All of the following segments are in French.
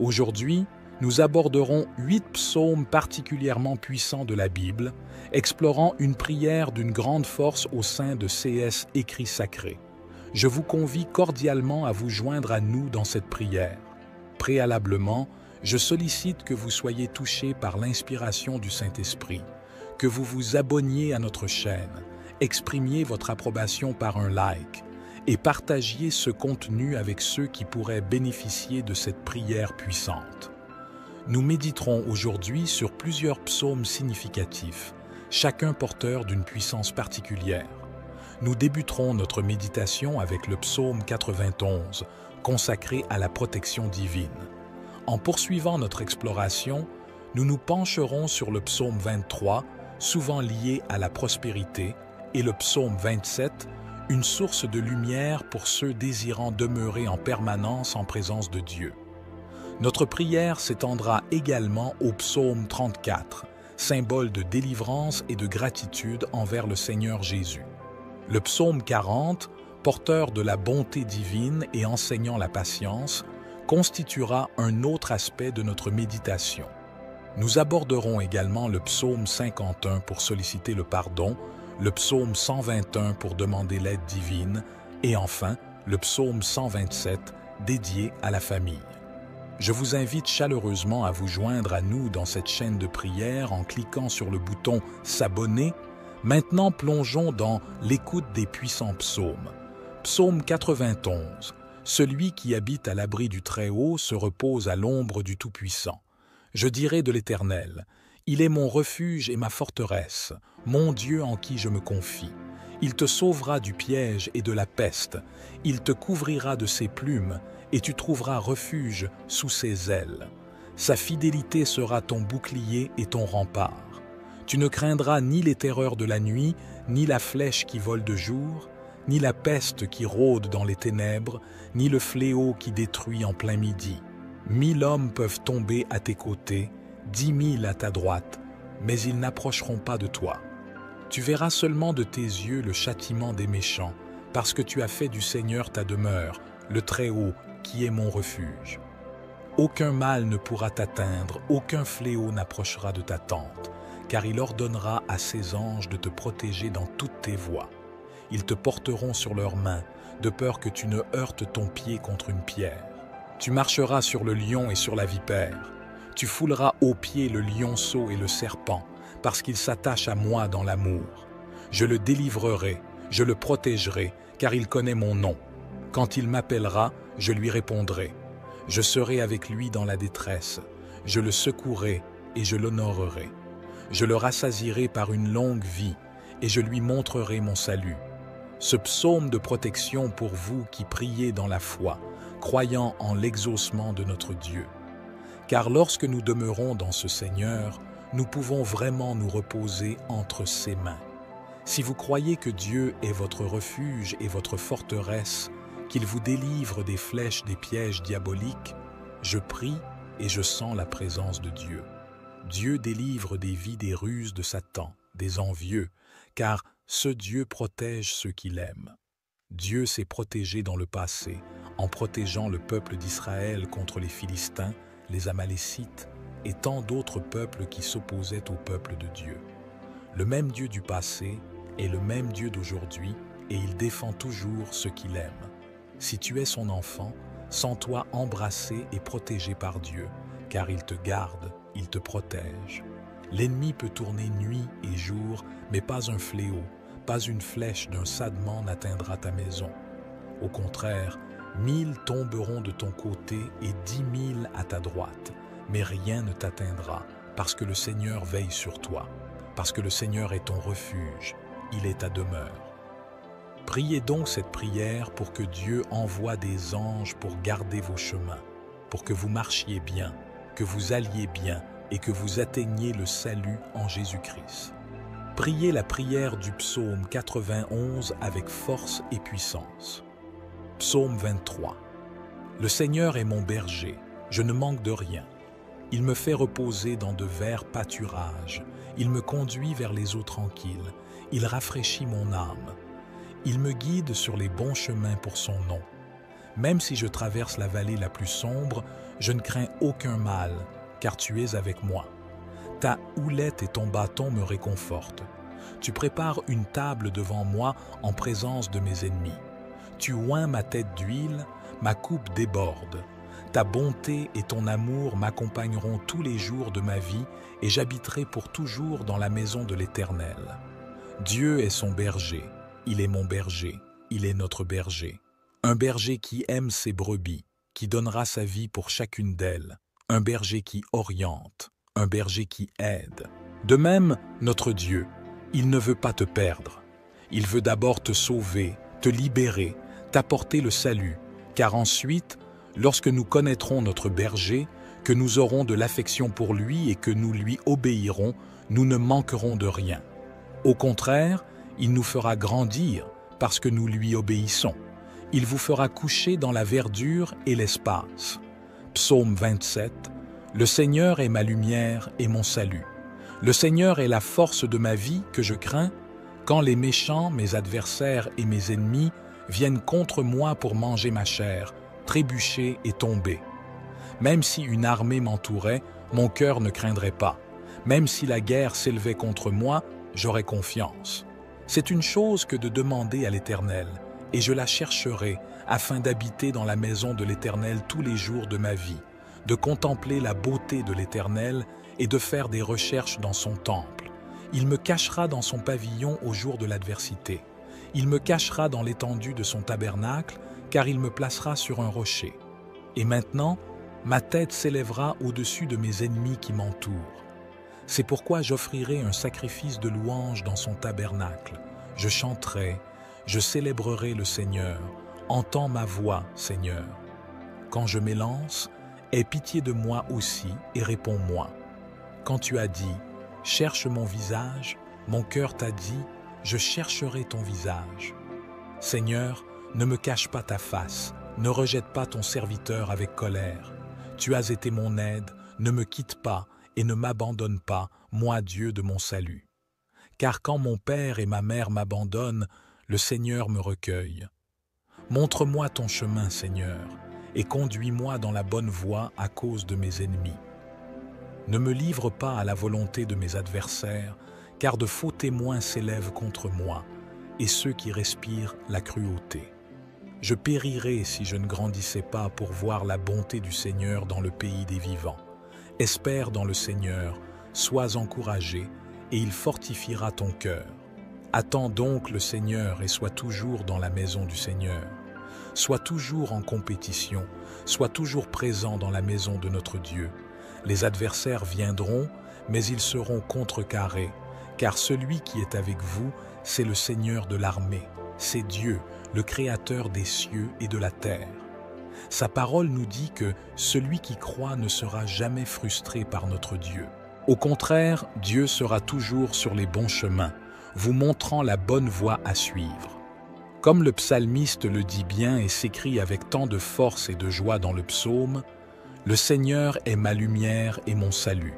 Aujourd'hui, nous aborderons 8 psaumes particulièrement puissants de la Bible, explorant une prière d'une grande force au sein de CS Écrits Sacrés. Je vous convie cordialement à vous joindre à nous dans cette prière. Préalablement, je sollicite que vous soyez touchés par l'inspiration du Saint-Esprit, que vous vous abonniez à notre chaîne, exprimiez votre approbation par un like et partagiez ce contenu avec ceux qui pourraient bénéficier de cette prière puissante. Nous méditerons aujourd'hui sur plusieurs psaumes significatifs, chacun porteur d'une puissance particulière. Nous débuterons notre méditation avec le psaume 91, consacré à la protection divine. En poursuivant notre exploration, nous nous pencherons sur le psaume 23, souvent lié à la prospérité, et le psaume 27, une source de lumière pour ceux désirant demeurer en permanence en présence de Dieu. Notre prière s'étendra également au psaume 34, symbole de délivrance et de gratitude envers le Seigneur Jésus. Le psaume 40, porteur de la bonté divine et enseignant la patience, constituera un autre aspect de notre méditation. Nous aborderons également le psaume 51 pour solliciter le pardon, le psaume 121 pour demander l'aide divine et enfin le psaume 127 dédié à la famille. Je vous invite chaleureusement à vous joindre à nous dans cette chaîne de prière en cliquant sur le bouton « S'abonner ». Maintenant, plongeons dans l'écoute des puissants psaumes. Psaume 91. Celui qui habite à l'abri du Très-Haut se repose à l'ombre du Tout-Puissant. Je dirai de l'Éternel, il est mon refuge et ma forteresse, mon Dieu en qui je me confie. Il te sauvera du piège et de la peste, il te couvrira de ses plumes, et tu trouveras refuge sous ses ailes. Sa fidélité sera ton bouclier et ton rempart. Tu ne craindras ni les terreurs de la nuit, ni la flèche qui vole de jour, ni la peste qui rôde dans les ténèbres, ni le fléau qui détruit en plein midi. 1000 hommes peuvent tomber à tes côtés, 10 000 à ta droite, mais ils n'approcheront pas de toi. Tu verras seulement de tes yeux le châtiment des méchants, parce que tu as fait du Seigneur ta demeure, le Très-Haut, qui est mon refuge. Aucun mal ne pourra t'atteindre, aucun fléau n'approchera de ta tente, car il ordonnera à ses anges de te protéger dans toutes tes voies. Ils te porteront sur leurs mains, de peur que tu ne heurtes ton pied contre une pierre. Tu marcheras sur le lion et sur la vipère. Tu fouleras aux pieds le lionceau et le serpent, parce qu'il s'attache à moi dans l'amour. Je le délivrerai, je le protégerai, car il connaît mon nom. Quand il m'appellera, je lui répondrai. Je serai avec lui dans la détresse. Je le secourrai et je l'honorerai. Je le rassasierai par une longue vie et je lui montrerai mon salut. Ce psaume de protection pour vous qui priez dans la foi, croyant en l'exaucement de notre Dieu. Car lorsque nous demeurons dans ce Seigneur, nous pouvons vraiment nous reposer entre ses mains. Si vous croyez que Dieu est votre refuge et votre forteresse, qu'il vous délivre des flèches des pièges diaboliques, je prie et je sens la présence de Dieu. Dieu délivre des vies des ruses de Satan, des envieux, car ce Dieu protège ceux qu'il aime. Dieu s'est protégé dans le passé, en protégeant le peuple d'Israël contre les Philistins, les Amalécites et tant d'autres peuples qui s'opposaient au peuple de Dieu. Le même Dieu du passé est le même Dieu d'aujourd'hui et il défend toujours ceux qu'il aime. Si tu es son enfant, sens-toi embrassé et protégé par Dieu, car il te garde, il te protège. L'ennemi peut tourner nuit et jour, mais pas un fléau, pas une flèche d'un sadement n'atteindra ta maison. Au contraire, 1000 tomberont de ton côté et 10 000 à ta droite, mais rien ne t'atteindra, parce que le Seigneur veille sur toi, parce que le Seigneur est ton refuge, il est ta demeure. Priez donc cette prière pour que Dieu envoie des anges pour garder vos chemins, pour que vous marchiez bien, que vous alliez bien et que vous atteigniez le salut en Jésus-Christ. Priez la prière du psaume 91 avec force et puissance. Psaume 23. Le Seigneur est mon berger, je ne manque de rien. Il me fait reposer dans de verts pâturages, il me conduit vers les eaux tranquilles, il rafraîchit mon âme. Il me guide sur les bons chemins pour son nom. Même si je traverse la vallée la plus sombre, je ne crains aucun mal, car tu es avec moi. Ta houlette et ton bâton me réconfortent. Tu prépares une table devant moi en présence de mes ennemis. Tu oins ma tête d'huile, ma coupe déborde. Ta bonté et ton amour m'accompagneront tous les jours de ma vie et j'habiterai pour toujours dans la maison de l'Éternel. Dieu est son berger, il est mon berger, il est notre berger. Un berger qui aime ses brebis, qui donnera sa vie pour chacune d'elles. Un berger qui oriente, un berger qui aide. De même, notre Dieu, il ne veut pas te perdre. Il veut d'abord te sauver, te libérer, t'apporter le salut, car ensuite, lorsque nous connaîtrons notre berger, que nous aurons de l'affection pour lui et que nous lui obéirons, nous ne manquerons de rien. Au contraire, il nous fera grandir parce que nous lui obéissons. Il vous fera coucher dans la verdure et l'espace. Psaume 27. Le Seigneur est ma lumière et mon salut. Le Seigneur est la force de ma vie que je crains. Quand les méchants, mes adversaires et mes ennemis viennent contre moi pour manger ma chair, trébucher et tomber. Même si une armée m'entourait, mon cœur ne craindrait pas. Même si la guerre s'élevait contre moi, j'aurais confiance. C'est une chose que de demander à l'Éternel, et je la chercherai afin d'habiter dans la maison de l'Éternel tous les jours de ma vie, de contempler la beauté de l'Éternel et de faire des recherches dans son temple. Il me cachera dans son pavillon au jour de l'adversité. Il me cachera dans l'étendue de son tabernacle, car il me placera sur un rocher. Et maintenant, ma tête s'élèvera au-dessus de mes ennemis qui m'entourent. C'est pourquoi j'offrirai un sacrifice de louange dans son tabernacle. Je chanterai, je célébrerai le Seigneur. Entends ma voix, Seigneur. Quand je m'élance, aie pitié de moi aussi et réponds-moi. Quand tu as dit, cherche mon visage, mon cœur t'a dit, je chercherai ton visage. Seigneur, ne me cache pas ta face, ne rejette pas ton serviteur avec colère. Tu as été mon aide, ne me quitte pas et ne m'abandonne pas, moi Dieu de mon salut. Car quand mon père et ma mère m'abandonnent, le Seigneur me recueille. Montre-moi ton chemin, Seigneur, et conduis-moi dans la bonne voie à cause de mes ennemis. Ne me livre pas à la volonté de mes adversaires, car de faux témoins s'élèvent contre moi, et ceux qui respirent la cruauté. Je périrais si je ne grandissais pas pour voir la bonté du Seigneur dans le pays des vivants. Espère dans le Seigneur, sois encouragé, et il fortifiera ton cœur. Attends donc le Seigneur et sois toujours dans la maison du Seigneur. Sois toujours en compétition, sois toujours présent dans la maison de notre Dieu. Les adversaires viendront, mais ils seront contrecarrés, car celui qui est avec vous, c'est le Seigneur de l'armée, c'est Dieu, le Créateur des cieux et de la terre. Sa parole nous dit que celui qui croit ne sera jamais frustré par notre Dieu. Au contraire, Dieu sera toujours sur les bons chemins, vous montrant la bonne voie à suivre. Comme le psalmiste le dit bien et s'écrit avec tant de force et de joie dans le psaume, « Le Seigneur est ma lumière et mon salut.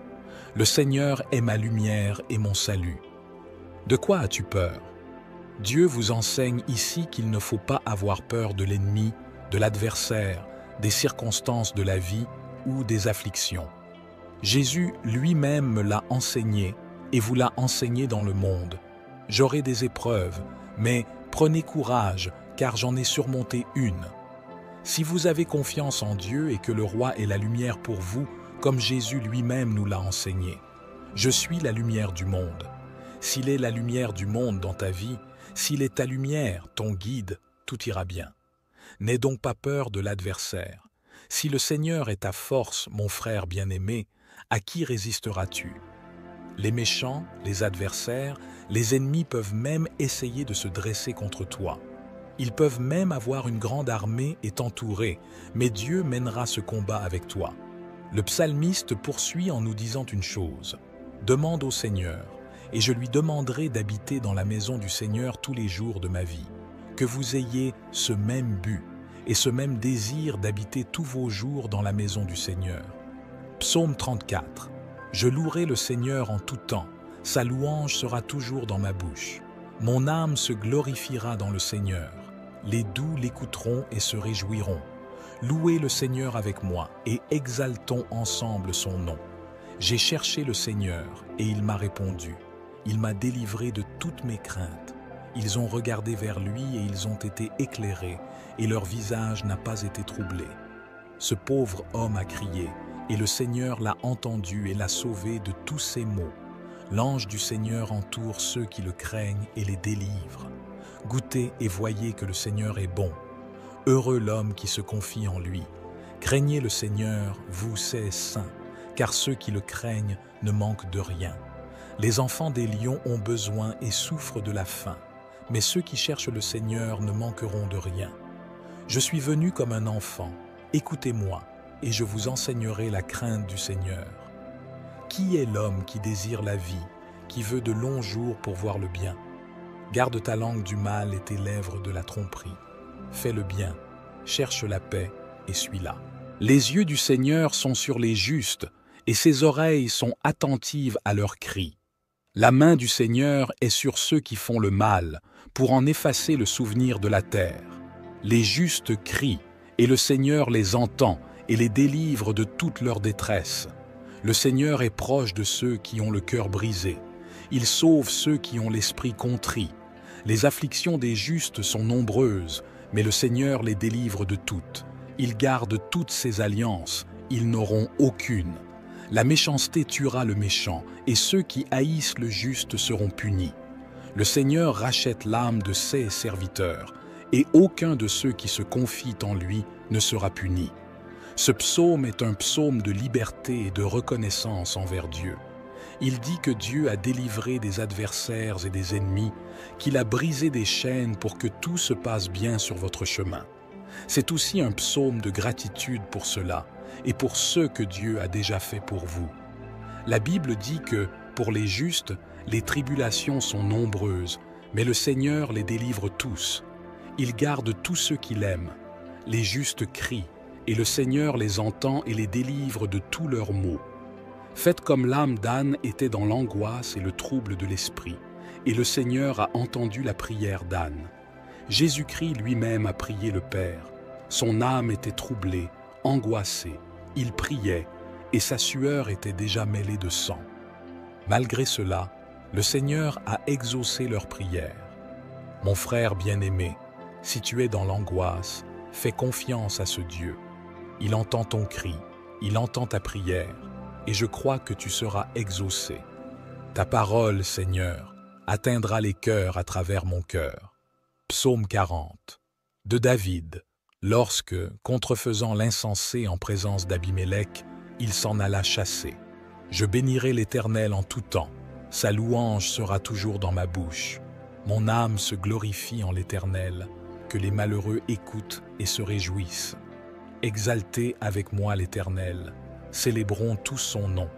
Le Seigneur est ma lumière et mon salut. » De quoi as-tu peur? Dieu vous enseigne ici qu'il ne faut pas avoir peur de l'ennemi, de l'adversaire, des circonstances de la vie ou des afflictions. Jésus lui-même me l'a enseigné et vous l'a enseigné dans le monde. J'aurai des épreuves, mais prenez courage, car j'en ai surmonté une. Si vous avez confiance en Dieu et que le roi est la lumière pour vous, comme Jésus lui-même nous l'a enseigné. Je suis la lumière du monde. S'il est la lumière du monde dans ta vie, s'il est ta lumière, ton guide, tout ira bien. N'aie donc pas peur de l'adversaire. Si le Seigneur est ta force, mon frère bien-aimé, à qui résisteras-tu? Les méchants, les adversaires, les ennemis peuvent même essayer de se dresser contre toi. Ils peuvent même avoir une grande armée et t'entourer, mais Dieu mènera ce combat avec toi. Le psalmiste poursuit en nous disant une chose. Demande au Seigneur, et je lui demanderai d'habiter dans la maison du Seigneur tous les jours de ma vie. Que vous ayez ce même but et ce même désir d'habiter tous vos jours dans la maison du Seigneur. Psaume 34. Je louerai le Seigneur en tout temps, sa louange sera toujours dans ma bouche. Mon âme se glorifiera dans le Seigneur. Les doux l'écouteront et se réjouiront. Louez le Seigneur avec moi et exaltons ensemble son nom. J'ai cherché le Seigneur et il m'a répondu. Il m'a délivré de toutes mes craintes. Ils ont regardé vers lui et ils ont été éclairés et leur visage n'a pas été troublé. Ce pauvre homme a crié et le Seigneur l'a entendu et l'a sauvé de tous ses maux. L'ange du Seigneur entoure ceux qui le craignent et les délivre. Goûtez et voyez que le Seigneur est bon. Heureux l'homme qui se confie en lui. Craignez le Seigneur, vous ses saints, car ceux qui le craignent ne manquent de rien. Les enfants des lions ont besoin et souffrent de la faim, mais ceux qui cherchent le Seigneur ne manqueront de rien. Je suis venu comme un enfant, écoutez-moi, et je vous enseignerai la crainte du Seigneur. Qui est l'homme qui désire la vie, qui veut de longs jours pour voir le bien? Garde ta langue du mal et tes lèvres de la tromperie. Fais le bien, cherche la paix et suis-la. Les yeux du Seigneur sont sur les justes, et ses oreilles sont attentives à leurs cris. La main du Seigneur est sur ceux qui font le mal, pour en effacer le souvenir de la terre. Les justes crient, et le Seigneur les entend et les délivre de toute leur détresse. Le Seigneur est proche de ceux qui ont le cœur brisé. Il sauve ceux qui ont l'esprit contrit. Les afflictions des justes sont nombreuses, mais le Seigneur les délivre de toutes. Il garde toutes ses alliances, ils n'auront aucune. La méchanceté tuera le méchant, et ceux qui haïssent le juste seront punis. Le Seigneur rachète l'âme de ses serviteurs, et aucun de ceux qui se confient en lui ne sera puni. Ce psaume est un psaume de liberté et de reconnaissance envers Dieu. Il dit que Dieu a délivré des adversaires et des ennemis, qu'il a brisé des chaînes pour que tout se passe bien sur votre chemin. C'est aussi un psaume de gratitude pour cela et pour ce que Dieu a déjà fait pour vous. La Bible dit que, pour les justes, les tribulations sont nombreuses, mais le Seigneur les délivre tous. Il garde tous ceux qu'il aime. Les justes crient, et le Seigneur les entend et les délivre de tous leurs maux. Faites comme l'âme d'Anne était dans l'angoisse et le trouble de l'esprit, et le Seigneur a entendu la prière d'Anne. Jésus-Christ lui-même a prié le Père. Son âme était troublée, angoissée, il priait, et sa sueur était déjà mêlée de sang. Malgré cela, le Seigneur a exaucé leur prière. Mon frère bien-aimé, si tu es dans l'angoisse, fais confiance à ce Dieu. Il entend ton cri, il entend ta prière, et je crois que tu seras exaucé. Ta parole, Seigneur, atteindra les cœurs à travers mon cœur. Psaume 40. De David, lorsque, contrefaisant l'insensé en présence d'Abimélec, il s'en alla chasser. Je bénirai l'Éternel en tout temps, sa louange sera toujours dans ma bouche. Mon âme se glorifie en l'Éternel, que les malheureux écoutent et se réjouissent. Exaltez avec moi l'Éternel, célébrons tous son nom.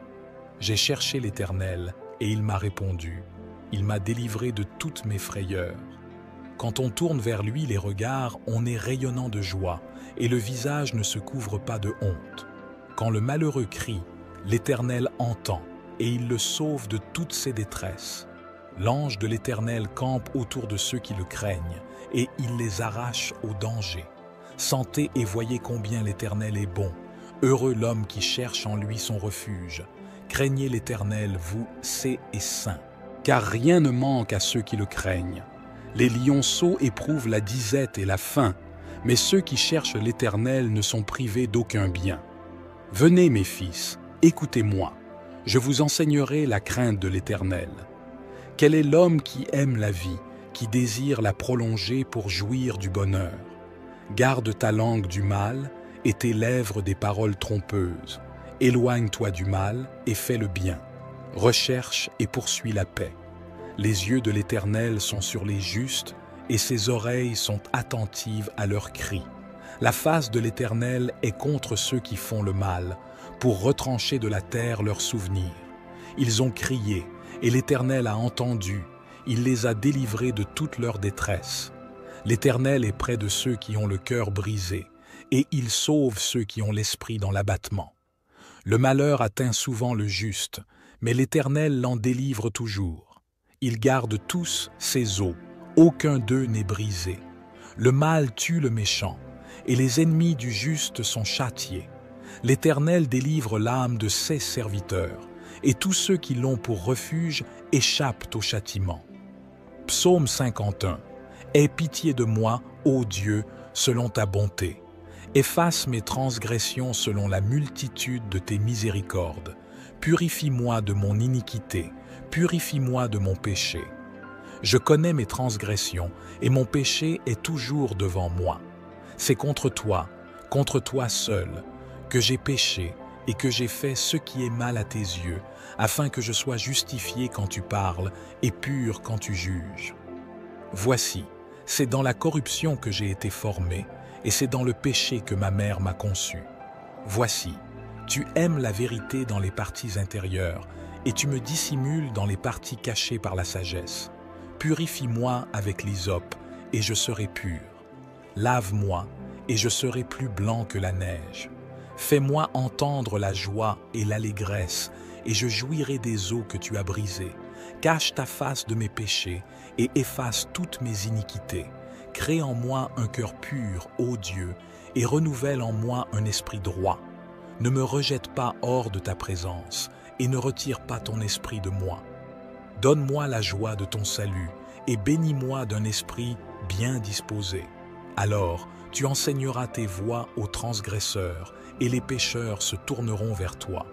J'ai cherché l'Éternel, et il m'a répondu. Il m'a délivré de toutes mes frayeurs. Quand on tourne vers lui les regards, on est rayonnant de joie, et le visage ne se couvre pas de honte. Quand le malheureux crie, l'Éternel entend, et il le sauve de toutes ses détresses. L'ange de l'Éternel campe autour de ceux qui le craignent, et il les arrache au danger. Sentez et voyez combien l'Éternel est bon. Heureux l'homme qui cherche en lui son refuge. Craignez l'Éternel, vous, saints et saints, car rien ne manque à ceux qui le craignent. Les lionceaux éprouvent la disette et la faim, mais ceux qui cherchent l'Éternel ne sont privés d'aucun bien. Venez, mes fils, écoutez-moi. Je vous enseignerai la crainte de l'Éternel. Quel est l'homme qui aime la vie, qui désire la prolonger pour jouir du bonheur? Garde ta langue du mal et tes lèvres des paroles trompeuses. Éloigne-toi du mal et fais le bien. Recherche et poursuis la paix. Les yeux de l'Éternel sont sur les justes et ses oreilles sont attentives à leurs cris. La face de l'Éternel est contre ceux qui font le mal, pour retrancher de la terre leurs souvenirs. Ils ont crié, et l'Éternel a entendu, il les a délivrés de toute leur détresse. L'Éternel est près de ceux qui ont le cœur brisé, et il sauve ceux qui ont l'esprit dans l'abattement. Le malheur atteint souvent le juste, mais l'Éternel l'en délivre toujours. Il garde tous ses os, aucun d'eux n'est brisé. Le mal tue le méchant, et les ennemis du juste sont châtiés. L'Éternel délivre l'âme de ses serviteurs, et tous ceux qui l'ont pour refuge échappent au châtiment. Psaume 51. Aie pitié de moi, ô Dieu, selon ta bonté. Efface mes transgressions selon la multitude de tes miséricordes. Purifie-moi de mon iniquité, purifie-moi de mon péché. Je connais mes transgressions, et mon péché est toujours devant moi. C'est contre toi seul, que j'ai péché et que j'ai fait ce qui est mal à tes yeux, afin que je sois justifié quand tu parles et pur quand tu juges. Voici, c'est dans la corruption que j'ai été formé, et c'est dans le péché que ma mère m'a conçu. Voici, tu aimes la vérité dans les parties intérieures, et tu me dissimules dans les parties cachées par la sagesse. Purifie-moi avec l'hysope, et je serai pur. Lave-moi, et je serai plus blanc que la neige. Fais-moi entendre la joie et l'allégresse, et je jouirai des eaux que tu as brisées. Cache ta face de mes péchés, et efface toutes mes iniquités. Crée en moi un cœur pur, ô Dieu, et renouvelle en moi un esprit droit. Ne me rejette pas hors de ta présence, et ne retire pas ton esprit de moi. Donne-moi la joie de ton salut, et bénis-moi d'un esprit bien disposé. Alors, tu enseigneras tes voies aux transgresseurs, et les pécheurs se tourneront vers toi.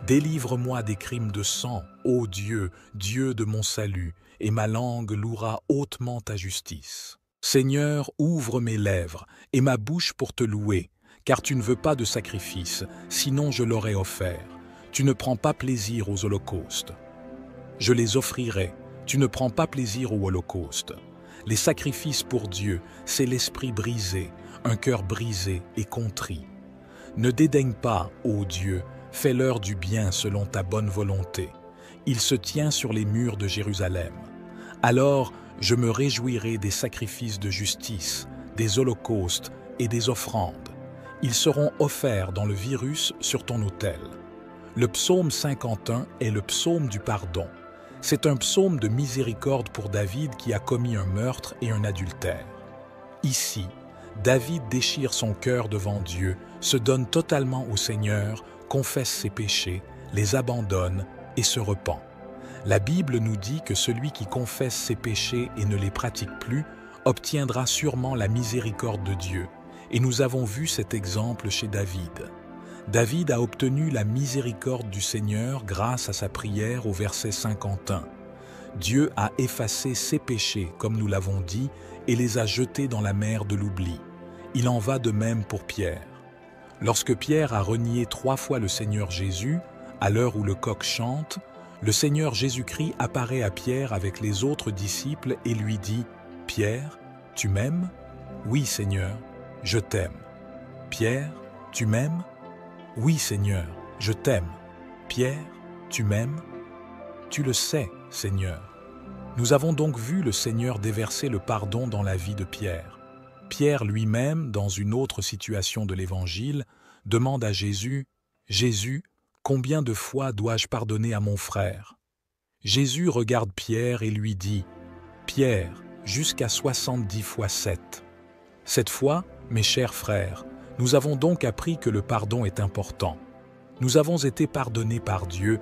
Délivre-moi des crimes de sang, ô Dieu, Dieu de mon salut, et ma langue louera hautement ta justice. Seigneur, ouvre mes lèvres, et ma bouche pour te louer, car tu ne veux pas de sacrifice, sinon je l'aurais offert. Tu ne prends pas plaisir aux holocaustes. Je les offrirai, tu ne prends pas plaisir aux holocaustes. Les sacrifices pour Dieu, c'est l'esprit brisé, un cœur brisé et contrit. Ne dédaigne pas, ô Dieu, fais-leur du bien selon ta bonne volonté. Il se tient sur les murs de Jérusalem. Alors je me réjouirai des sacrifices de justice, des holocaustes et des offrandes. Ils seront offerts dans le virus sur ton autel. Le psaume 51 est le psaume du pardon. C'est un psaume de miséricorde pour David qui a commis un meurtre et un adultère. Ici, David déchire son cœur devant Dieu, se donne totalement au Seigneur, confesse ses péchés, les abandonne et se repent. La Bible nous dit que celui qui confesse ses péchés et ne les pratique plus obtiendra sûrement la miséricorde de Dieu. Et nous avons vu cet exemple chez David. David a obtenu la miséricorde du Seigneur grâce à sa prière au verset 51. Dieu a effacé ses péchés, comme nous l'avons dit, et les a jetés dans la mer de l'oubli. Il en va de même pour Pierre. Lorsque Pierre a renié 3 fois le Seigneur Jésus, à l'heure où le coq chante, le Seigneur Jésus-Christ apparaît à Pierre avec les autres disciples et lui dit « Pierre, tu m'aimes ? Oui, Seigneur, je t'aime. Pierre, tu m'aimes ? Oui, Seigneur, je t'aime. Pierre, tu m'aimes ? Tu le sais, Seigneur. » Nous avons donc vu le Seigneur déverser le pardon dans la vie de Pierre. Pierre lui-même, dans une autre situation de l'Évangile, demande à Jésus « Jésus, combien de fois dois-je pardonner à mon frère ?» Jésus regarde Pierre et lui dit « Pierre, jusqu'à 70 fois 7. » Cette fois, mes chers frères, nous avons donc appris que le pardon est important. Nous avons été pardonnés par Dieu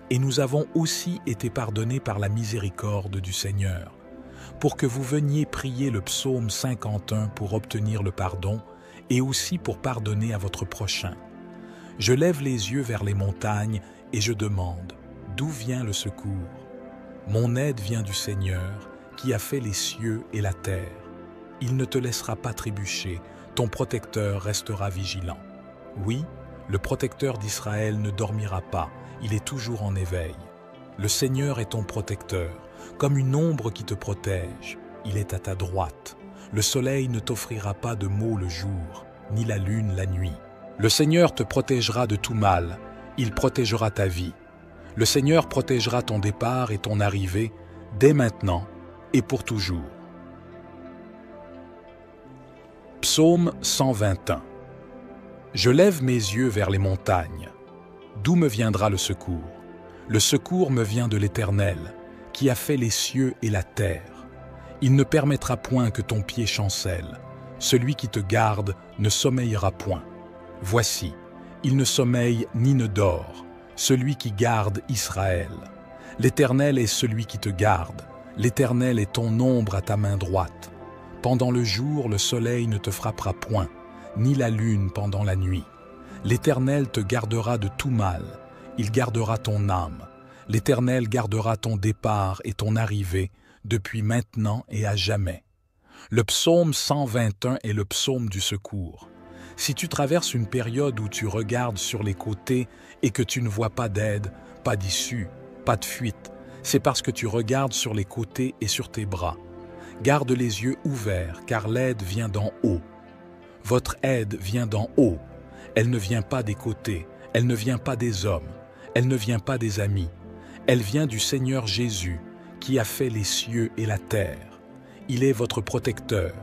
et nous avons aussi été pardonnés par la miséricorde du Seigneur. Pour que vous veniez prier le psaume 51 pour obtenir le pardon et aussi pour pardonner à votre prochain. Je lève les yeux vers les montagnes et je demande, d'où vient le secours? Mon aide vient du Seigneur qui a fait les cieux et la terre. Il ne te laissera pas trébucher, ton protecteur restera vigilant. Oui, le protecteur d'Israël ne dormira pas, il est toujours en éveil. Le Seigneur est ton protecteur, comme une ombre qui te protège. Il est à ta droite. Le soleil ne t'offrira pas de maux le jour, ni la lune la nuit. Le Seigneur te protégera de tout mal, il protégera ta vie. Le Seigneur protégera ton départ et ton arrivée, dès maintenant et pour toujours. Psaume 121. Je lève mes yeux vers les montagnes. D'où me viendra le secours? Le secours me vient de l'Éternel, qui a fait les cieux et la terre. Il ne permettra point que ton pied chancelle. Celui qui te garde ne sommeillera point. Voici, il ne sommeille ni ne dort, celui qui garde Israël. L'Éternel est celui qui te garde. L'Éternel est ton ombre à ta main droite. Pendant le jour, le soleil ne te frappera point, ni la lune pendant la nuit. L'Éternel te gardera de tout mal. Il gardera ton âme. L'Éternel gardera ton départ et ton arrivée depuis maintenant et à jamais. Le psaume 121 est le psaume du secours. Si tu traverses une période où tu regardes sur les côtés et que tu ne vois pas d'aide, pas d'issue, pas de fuite, c'est parce que tu regardes sur les côtés et sur tes bras. Garde les yeux ouverts, car l'aide vient d'en haut. Votre aide vient d'en haut. Elle ne vient pas des côtés, elle ne vient pas des hommes, elle ne vient pas des amis. Elle vient du Seigneur Jésus, qui a fait les cieux et la terre. Il est votre protecteur.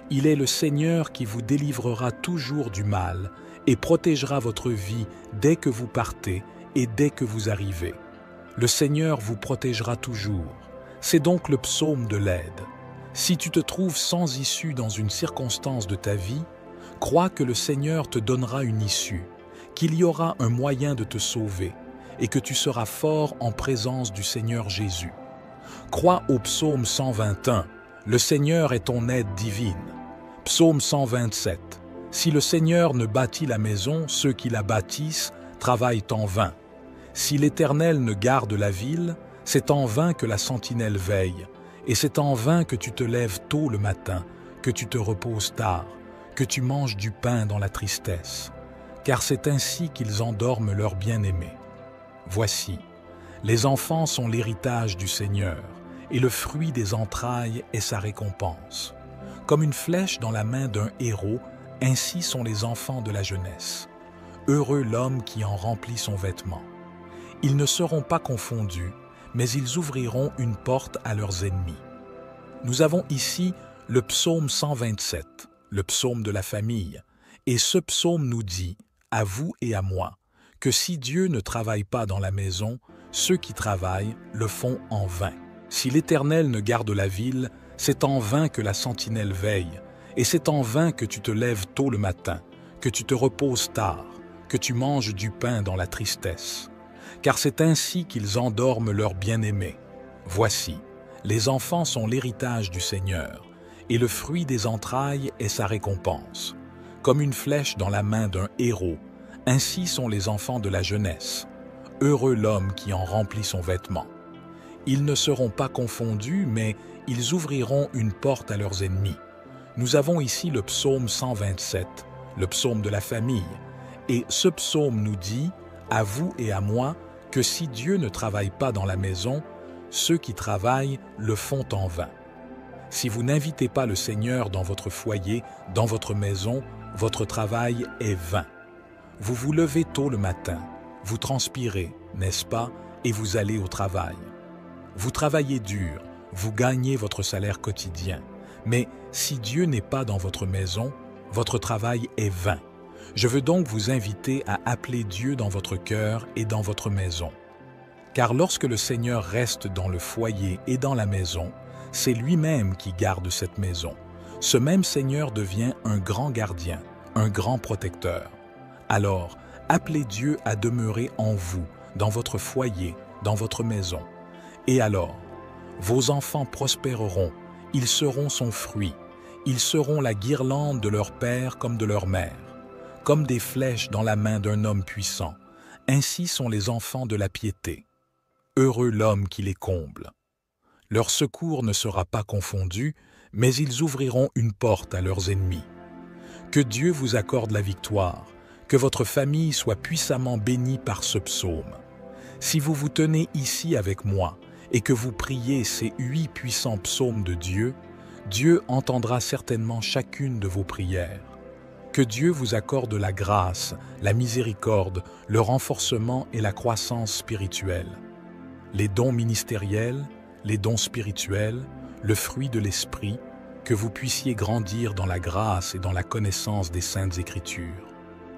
Il est le Seigneur qui vous délivrera toujours du mal et protégera votre vie dès que vous partez et dès que vous arrivez. Le Seigneur vous protégera toujours. C'est donc le psaume de l'aide. Si tu te trouves sans issue dans une circonstance de ta vie, crois que le Seigneur te donnera une issue, qu'il y aura un moyen de te sauver et que tu seras fort en présence du Seigneur Jésus. Crois au psaume 121, le Seigneur est ton aide divine. Psaume 127, si le Seigneur ne bâtit la maison, ceux qui la bâtissent travaillent en vain. Si l'Éternel ne garde la ville, c'est en vain que la sentinelle veille, et c'est en vain que tu te lèves tôt le matin, que tu te reposes tard, que tu manges du pain dans la tristesse, car c'est ainsi qu'ils endorment leurs bien-aimés. Voici, les enfants sont l'héritage du Seigneur, et le fruit des entrailles est sa récompense. Comme une flèche dans la main d'un héros, ainsi sont les enfants de la jeunesse. Heureux l'homme qui en remplit son vêtement. Ils ne seront pas confondus, mais ils ouvriront une porte à leurs ennemis. Nous avons ici le psaume 127, le psaume de la famille, et ce psaume nous dit, à vous et à moi, que si Dieu ne travaille pas dans la maison, ceux qui travaillent le font en vain. Si l'Éternel ne garde la ville, c'est en vain que la sentinelle veille, et c'est en vain que tu te lèves tôt le matin, que tu te reposes tard, que tu manges du pain dans la tristesse. Car c'est ainsi qu'ils endorment leurs bien-aimés. Voici, les enfants sont l'héritage du Seigneur, et le fruit des entrailles est sa récompense. Comme une flèche dans la main d'un héros, ainsi sont les enfants de la jeunesse. Heureux l'homme qui en remplit son vêtement. Ils ne seront pas confondus, mais ils ouvriront une porte à leurs ennemis. Nous avons ici le psaume 127, le psaume de la famille, et ce psaume nous dit, à vous et à moi, que si Dieu ne travaille pas dans la maison, ceux qui travaillent le font en vain. Si vous n'invitez pas le Seigneur dans votre foyer, dans votre maison, votre travail est vain. Vous vous levez tôt le matin, vous transpirez, n'est-ce pas, et vous allez au travail. Vous travaillez dur, vous gagnez votre salaire quotidien. Mais si Dieu n'est pas dans votre maison, votre travail est vain. Je veux donc vous inviter à appeler Dieu dans votre cœur et dans votre maison. Car lorsque le Seigneur reste dans le foyer et dans la maison, c'est lui-même qui garde cette maison. Ce même Seigneur devient un grand gardien, un grand protecteur. Alors, appelez Dieu à demeurer en vous, dans votre foyer, dans votre maison. Et alors, vos enfants prospéreront, ils seront son fruit, ils seront la guirlande de leur père comme de leur mère. Comme des flèches dans la main d'un homme puissant, ainsi sont les enfants de la piété. Heureux l'homme qui les comble. Leur secours ne sera pas confondu, mais ils ouvriront une porte à leurs ennemis. Que Dieu vous accorde la victoire, que votre famille soit puissamment bénie par ce psaume. Si vous vous tenez ici avec moi et que vous priez ces 8 puissants psaumes de Dieu, Dieu entendra certainement chacune de vos prières. Que Dieu vous accorde la grâce, la miséricorde, le renforcement et la croissance spirituelle. Les dons ministériels, les dons spirituels, le fruit de l'Esprit, que vous puissiez grandir dans la grâce et dans la connaissance des Saintes Écritures.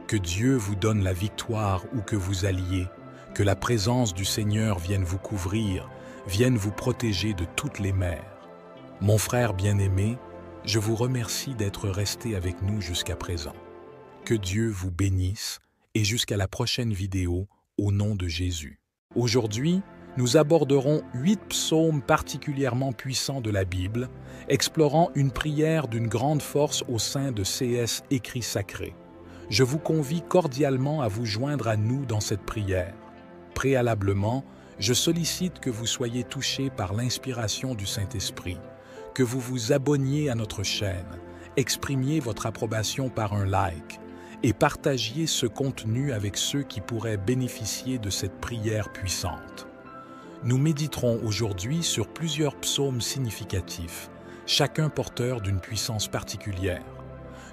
Que Dieu vous donne la victoire où que vous alliez, que la présence du Seigneur vienne vous couvrir, vienne vous protéger de toutes les mers. Mon frère bien-aimé, je vous remercie d'être resté avec nous jusqu'à présent. Que Dieu vous bénisse et jusqu'à la prochaine vidéo au nom de Jésus. Aujourd'hui, nous aborderons 8 psaumes particulièrement puissants de la Bible, explorant une prière d'une grande force au sein de CS Écrits Sacrés. Je vous convie cordialement à vous joindre à nous dans cette prière. Préalablement, je sollicite que vous soyez touchés par l'inspiration du Saint-Esprit, que vous vous abonniez à notre chaîne, exprimiez votre approbation par un like et partagiez ce contenu avec ceux qui pourraient bénéficier de cette prière puissante. Nous méditerons aujourd'hui sur plusieurs psaumes significatifs, chacun porteur d'une puissance particulière.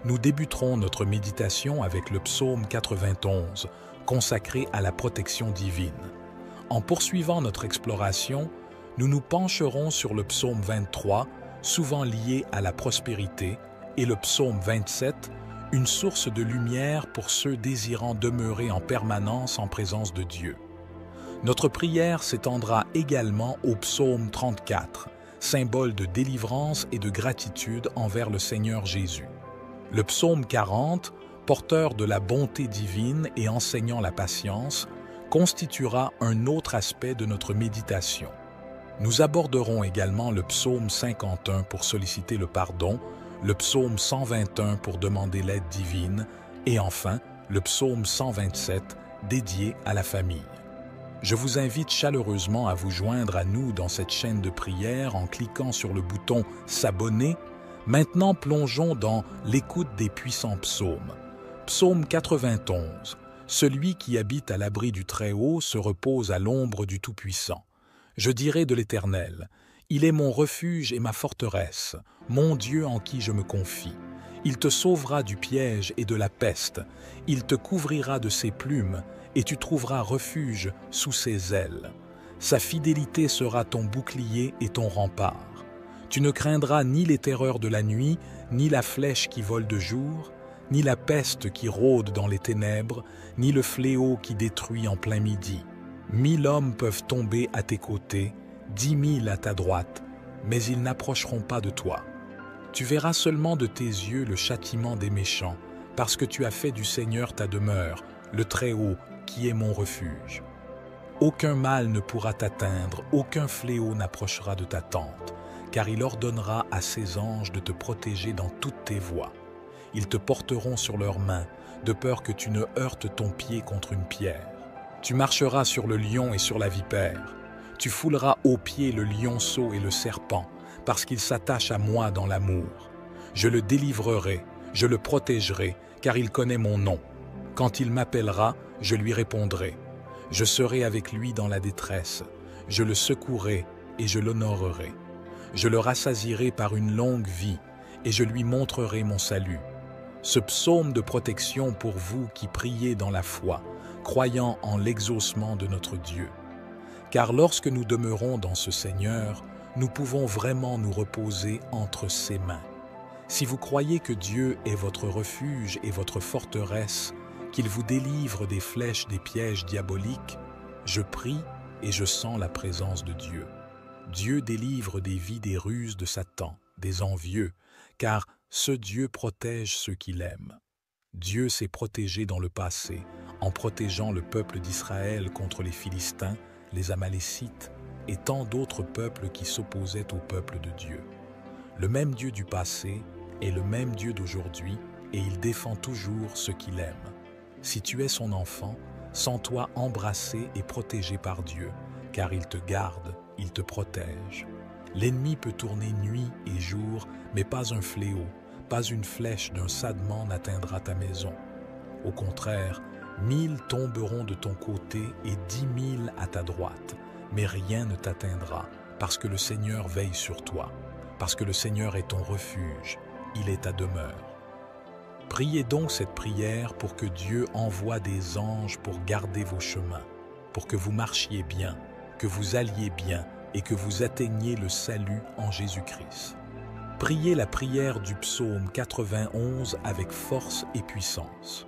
Nous débuterons notre méditation avec le psaume 91, consacré à la protection divine. En poursuivant notre exploration, nous nous pencherons sur le psaume 23, souvent lié à la prospérité, et le psaume 27, une source de lumière pour ceux désirant demeurer en permanence en présence de Dieu. Notre prière s'étendra également au psaume 34, symbole de délivrance et de gratitude envers le Seigneur Jésus. Le psaume 40, porteur de la bonté divine et enseignant la patience, constituera un autre aspect de notre méditation. Nous aborderons également le psaume 51 pour solliciter le pardon, le psaume 121 pour demander l'aide divine et enfin le psaume 127 dédié à la famille. Je vous invite chaleureusement à vous joindre à nous dans cette chaîne de prière en cliquant sur le bouton « S'abonner ». Maintenant, plongeons dans l'écoute des puissants psaumes. Psaume 91. Celui qui habite à l'abri du Très-Haut se repose à l'ombre du Tout-Puissant. Je dirai de l'Éternel, il est mon refuge et ma forteresse, mon Dieu en qui je me confie. Il te sauvera du piège et de la peste, il te couvrira de ses plumes, et tu trouveras refuge sous ses ailes. Sa fidélité sera ton bouclier et ton rempart. Tu ne craindras ni les terreurs de la nuit, ni la flèche qui vole de jour, ni la peste qui rôde dans les ténèbres, ni le fléau qui détruit en plein midi. 1000 hommes peuvent tomber à tes côtés, 10 000 à ta droite, mais ils n'approcheront pas de toi. Tu verras seulement de tes yeux le châtiment des méchants, parce que tu as fait du Seigneur ta demeure, le Très-Haut, qui est mon refuge. Aucun mal ne pourra t'atteindre, aucun fléau n'approchera de ta tente, car il ordonnera à ses anges de te protéger dans toutes tes voies. Ils te porteront sur leurs mains, de peur que tu ne heurtes ton pied contre une pierre. Tu marcheras sur le lion et sur la vipère. Tu fouleras aux pieds le lionceau et le serpent, parce qu'il s'attache à moi dans l'amour. Je le délivrerai, je le protégerai, car il connaît mon nom. Quand il m'appellera, je lui répondrai. Je serai avec lui dans la détresse. Je le secouerai et je l'honorerai. Je le rassasierai par une longue vie, et je lui montrerai mon salut. Ce psaume de protection pour vous qui priez dans la foi, croyant en l'exaucement de notre Dieu. Car lorsque nous demeurons dans ce Seigneur, nous pouvons vraiment nous reposer entre ses mains. Si vous croyez que Dieu est votre refuge et votre forteresse, qu'il vous délivre des flèches des pièges diaboliques, je prie et je sens la présence de Dieu. Dieu délivre des vies des ruses de Satan, des envieux, car ce Dieu protège ceux qu'il aime. Dieu s'est protégé dans le passé, en protégeant le peuple d'Israël contre les Philistins, les Amalécites et tant d'autres peuples qui s'opposaient au peuple de Dieu. Le même Dieu du passé est le même Dieu d'aujourd'hui et il défend toujours ceux qu'il aime. Si tu es son enfant, sens-toi embrassé et protégé par Dieu, car il te garde, il te protège. L'ennemi peut tourner nuit et jour, mais pas un fléau, pas une flèche d'un sadement n'atteindra ta maison. Au contraire, 1000 tomberont de ton côté et 10 000 à ta droite, mais rien ne t'atteindra, parce que le Seigneur veille sur toi, parce que le Seigneur est ton refuge, il est ta demeure. Priez donc cette prière pour que Dieu envoie des anges pour garder vos chemins, pour que vous marchiez bien, que vous alliez bien et que vous atteigniez le salut en Jésus-Christ. Priez la prière du psaume 91 avec force et puissance.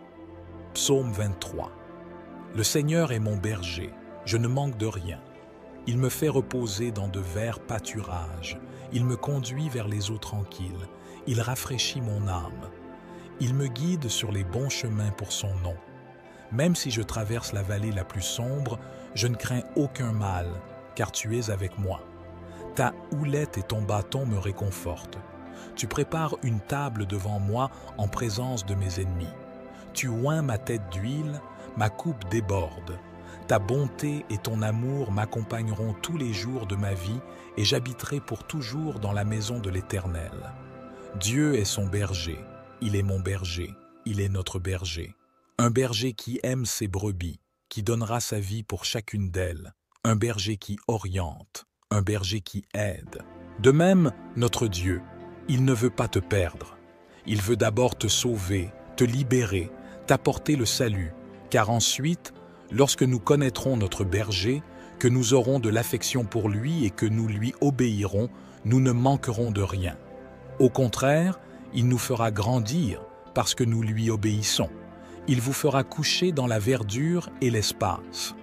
Psaume 23. Le Seigneur est mon berger, je ne manque de rien. Il me fait reposer dans de verts pâturages, Il me conduit vers les eaux tranquilles. Il rafraîchit mon âme. Il me guide sur les bons chemins pour son nom. Même si je traverse la vallée la plus sombre, je ne crains aucun mal, car tu es avec moi. Ta houlette et ton bâton me réconfortent. Tu prépares une table devant moi en présence de mes ennemis. Tu oins ma tête d'huile, ma coupe déborde. Ta bonté et ton amour m'accompagneront tous les jours de ma vie et j'habiterai pour toujours dans la maison de l'Éternel. Dieu est son berger, il est mon berger, il est notre berger. Un berger qui aime ses brebis, qui donnera sa vie pour chacune d'elles. Un berger qui oriente, un berger qui aide. De même, notre Dieu, il ne veut pas te perdre. Il veut d'abord te sauver, te libérer, t'apporter le salut, car ensuite, lorsque nous connaîtrons notre berger, que nous aurons de l'affection pour lui et que nous lui obéirons, nous ne manquerons de rien. Au contraire, il nous fera grandir parce que nous lui obéissons. Il vous fera coucher dans la verdure et l'espace.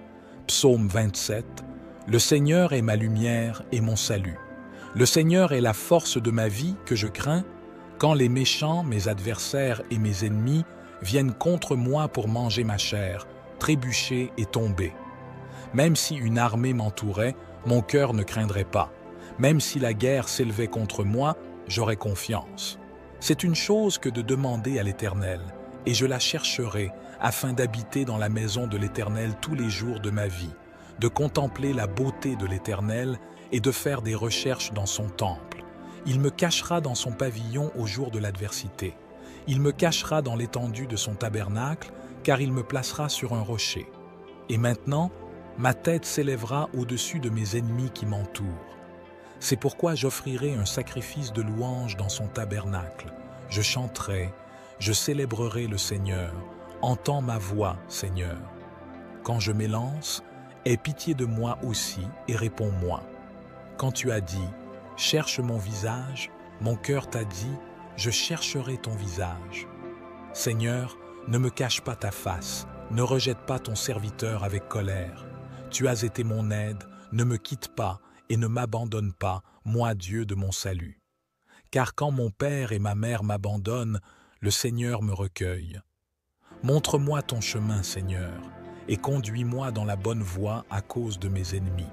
Psaume 27. Le Seigneur est ma lumière et mon salut. Le Seigneur est la force de ma vie que je crains. Quand les méchants, mes adversaires et mes ennemis viennent contre moi pour manger ma chair, trébucher et tomber. Même si une armée m'entourait, mon cœur ne craindrait pas. Même si la guerre s'élevait contre moi, j'aurais confiance. C'est une chose que de demander à l'Éternel, et je la chercherai afin d'habiter dans la maison de l'Éternel tous les jours de ma vie, de contempler la beauté de l'Éternel et de faire des recherches dans son temple. Il me cachera dans son pavillon au jour de l'adversité. Il me cachera dans l'étendue de son tabernacle, car il me placera sur un rocher. Et maintenant, ma tête s'élèvera au-dessus de mes ennemis qui m'entourent. C'est pourquoi j'offrirai un sacrifice de louange dans son tabernacle. Je chanterai, je célébrerai le Seigneur. Entends ma voix, Seigneur. Quand je m'élance, aie pitié de moi aussi et réponds-moi. Quand tu as dit, cherche mon visage, mon cœur t'a dit, je chercherai ton visage. Seigneur, ne me cache pas ta face, ne rejette pas ton serviteur avec colère. Tu as été mon aide, ne me quitte pas et ne m'abandonne pas, moi Dieu de mon salut. Car quand mon père et ma mère m'abandonnent, le Seigneur me recueille. Montre-moi ton chemin, Seigneur, et conduis-moi dans la bonne voie à cause de mes ennemis.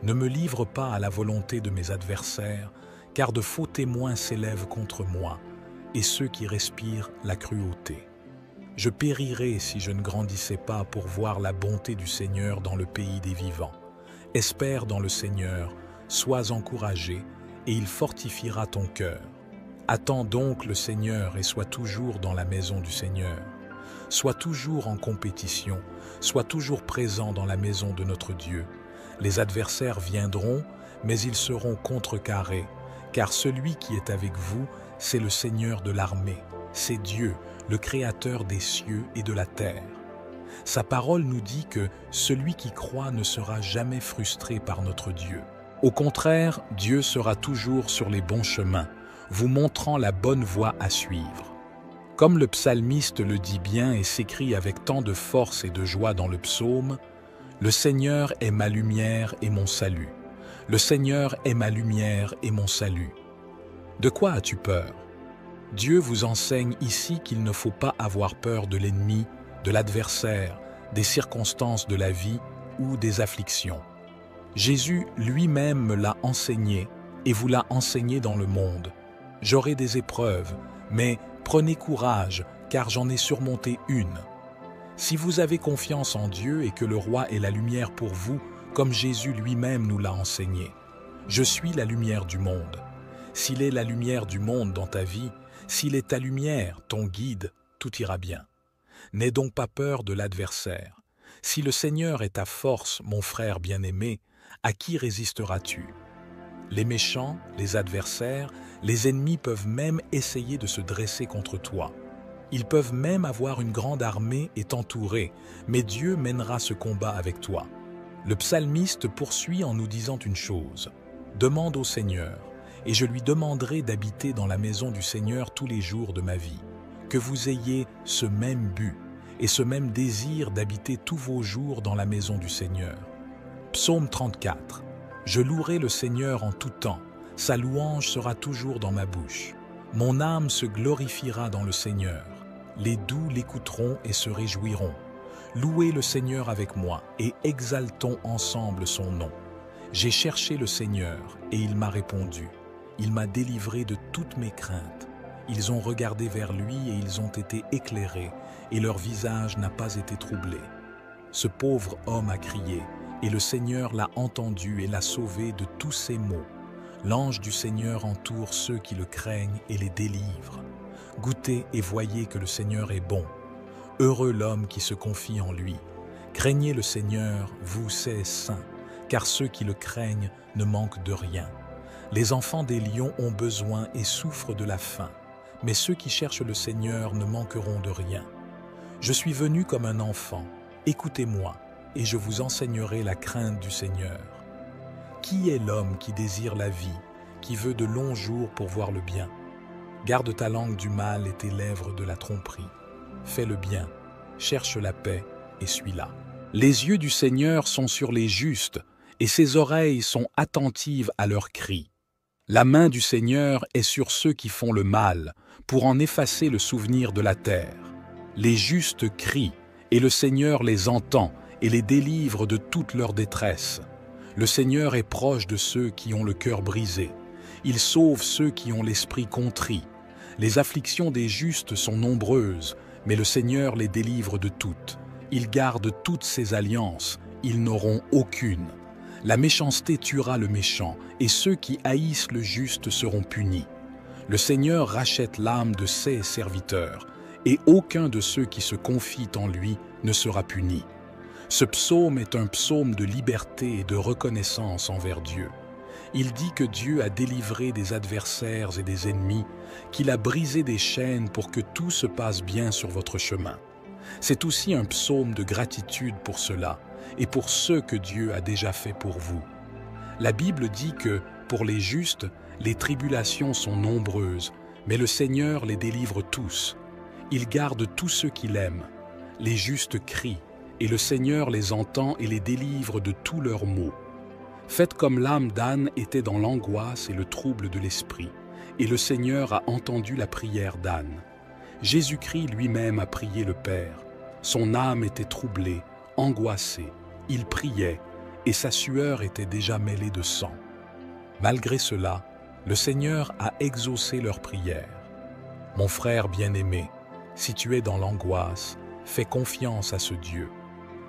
Ne me livre pas à la volonté de mes adversaires, car de faux témoins s'élèvent contre moi, et ceux qui respirent la cruauté. Je périrais si je ne grandissais pas pour voir la bonté du Seigneur dans le pays des vivants. Espère dans le Seigneur, sois encouragé, et il fortifiera ton cœur. Attends donc le Seigneur et sois toujours dans la maison du Seigneur. Sois toujours en compétition, sois toujours présent dans la maison de notre Dieu. Les adversaires viendront, mais ils seront contrecarrés, car celui qui est avec vous, c'est le Seigneur de l'armée, c'est Dieu, le Créateur des cieux et de la terre. Sa parole nous dit que celui qui croit ne sera jamais frustré par notre Dieu. Au contraire, Dieu sera toujours sur les bons chemins, vous montrant la bonne voie à suivre. Comme le psalmiste le dit bien et s'écrie avec tant de force et de joie dans le psaume, « Le Seigneur est ma lumière et mon salut. Le Seigneur est ma lumière et mon salut. » De quoi as-tu peur? Dieu vous enseigne ici qu'il ne faut pas avoir peur de l'ennemi, de l'adversaire, des circonstances de la vie ou des afflictions. Jésus lui-même me l'a enseigné et vous l'a enseigné dans le monde. J'aurai des épreuves, mais prenez courage, car j'en ai surmonté une. Si vous avez confiance en Dieu et que le roi est la lumière pour vous, comme Jésus lui-même nous l'a enseigné. Je suis la lumière du monde. S'il est la lumière du monde dans ta vie, s'il est ta lumière, ton guide, tout ira bien. N'aie donc pas peur de l'adversaire. Si le Seigneur est ta force, mon frère bien-aimé, à qui résisteras-tu? Les méchants, les adversaires, les ennemis peuvent même essayer de se dresser contre toi. Ils peuvent même avoir une grande armée et t'entourer, mais Dieu mènera ce combat avec toi. Le psalmiste poursuit en nous disant une chose. Demande au Seigneur, et je lui demanderai d'habiter dans la maison du Seigneur tous les jours de ma vie. Que vous ayez ce même but et ce même désir d'habiter tous vos jours dans la maison du Seigneur. Psaume 34. Je louerai le Seigneur en tout temps. Sa louange sera toujours dans ma bouche. Mon âme se glorifiera dans le Seigneur. Les doux l'écouteront et se réjouiront. Louez le Seigneur avec moi et exaltons ensemble son nom. J'ai cherché le Seigneur et il m'a répondu. Il m'a délivré de toutes mes craintes. Ils ont regardé vers lui et ils ont été éclairés et leur visage n'a pas été troublé. Ce pauvre homme a crié et le Seigneur l'a entendu et l'a sauvé de tous ses maux. L'ange du Seigneur entoure ceux qui le craignent et les délivre. Goûtez et voyez que le Seigneur est bon. Heureux l'homme qui se confie en lui. Craignez le Seigneur, vous ses saints, car ceux qui le craignent ne manquent de rien. Les enfants des lions ont besoin et souffrent de la faim, mais ceux qui cherchent le Seigneur ne manqueront de rien. Je suis venu comme un enfant, écoutez-moi, et je vous enseignerai la crainte du Seigneur. Qui est l'homme qui désire la vie, qui veut de longs jours pour voir le bien? Garde ta langue du mal et tes lèvres de la tromperie. Fais le bien, cherche la paix et suis-la. Les yeux du Seigneur sont sur les justes et ses oreilles sont attentives à leurs cris. La main du Seigneur est sur ceux qui font le mal pour en effacer le souvenir de la terre. Les justes crient et le Seigneur les entend et les délivre de toute leur détresse. Le Seigneur est proche de ceux qui ont le cœur brisé. Il sauve ceux qui ont l'esprit contrit. Les afflictions des justes sont nombreuses, mais le Seigneur les délivre de toutes. Il garde toutes ses alliances, ils n'auront aucune. La méchanceté tuera le méchant, et ceux qui haïssent le juste seront punis. Le Seigneur rachète l'âme de ses serviteurs, et aucun de ceux qui se confient en lui ne sera puni. Ce psaume est un psaume de liberté et de reconnaissance envers Dieu. Il dit que Dieu a délivré des adversaires et des ennemis, qu'il a brisé des chaînes pour que tout se passe bien sur votre chemin. C'est aussi un psaume de gratitude pour cela et pour ce que Dieu a déjà fait pour vous. La Bible dit que, pour les justes, les tribulations sont nombreuses, mais le Seigneur les délivre tous. Il garde tous ceux qu'il aime. Les justes crient, et le Seigneur les entend et les délivre de tous leurs maux. Faites comme l'âme d'Anne était dans l'angoisse et le trouble de l'esprit, et le Seigneur a entendu la prière d'Anne. Jésus-Christ lui-même a prié le Père. Son âme était troublée, angoissée, il priait, et sa sueur était déjà mêlée de sang. Malgré cela, le Seigneur a exaucé leur prière. Mon frère bien-aimé, si tu es dans l'angoisse, fais confiance à ce Dieu.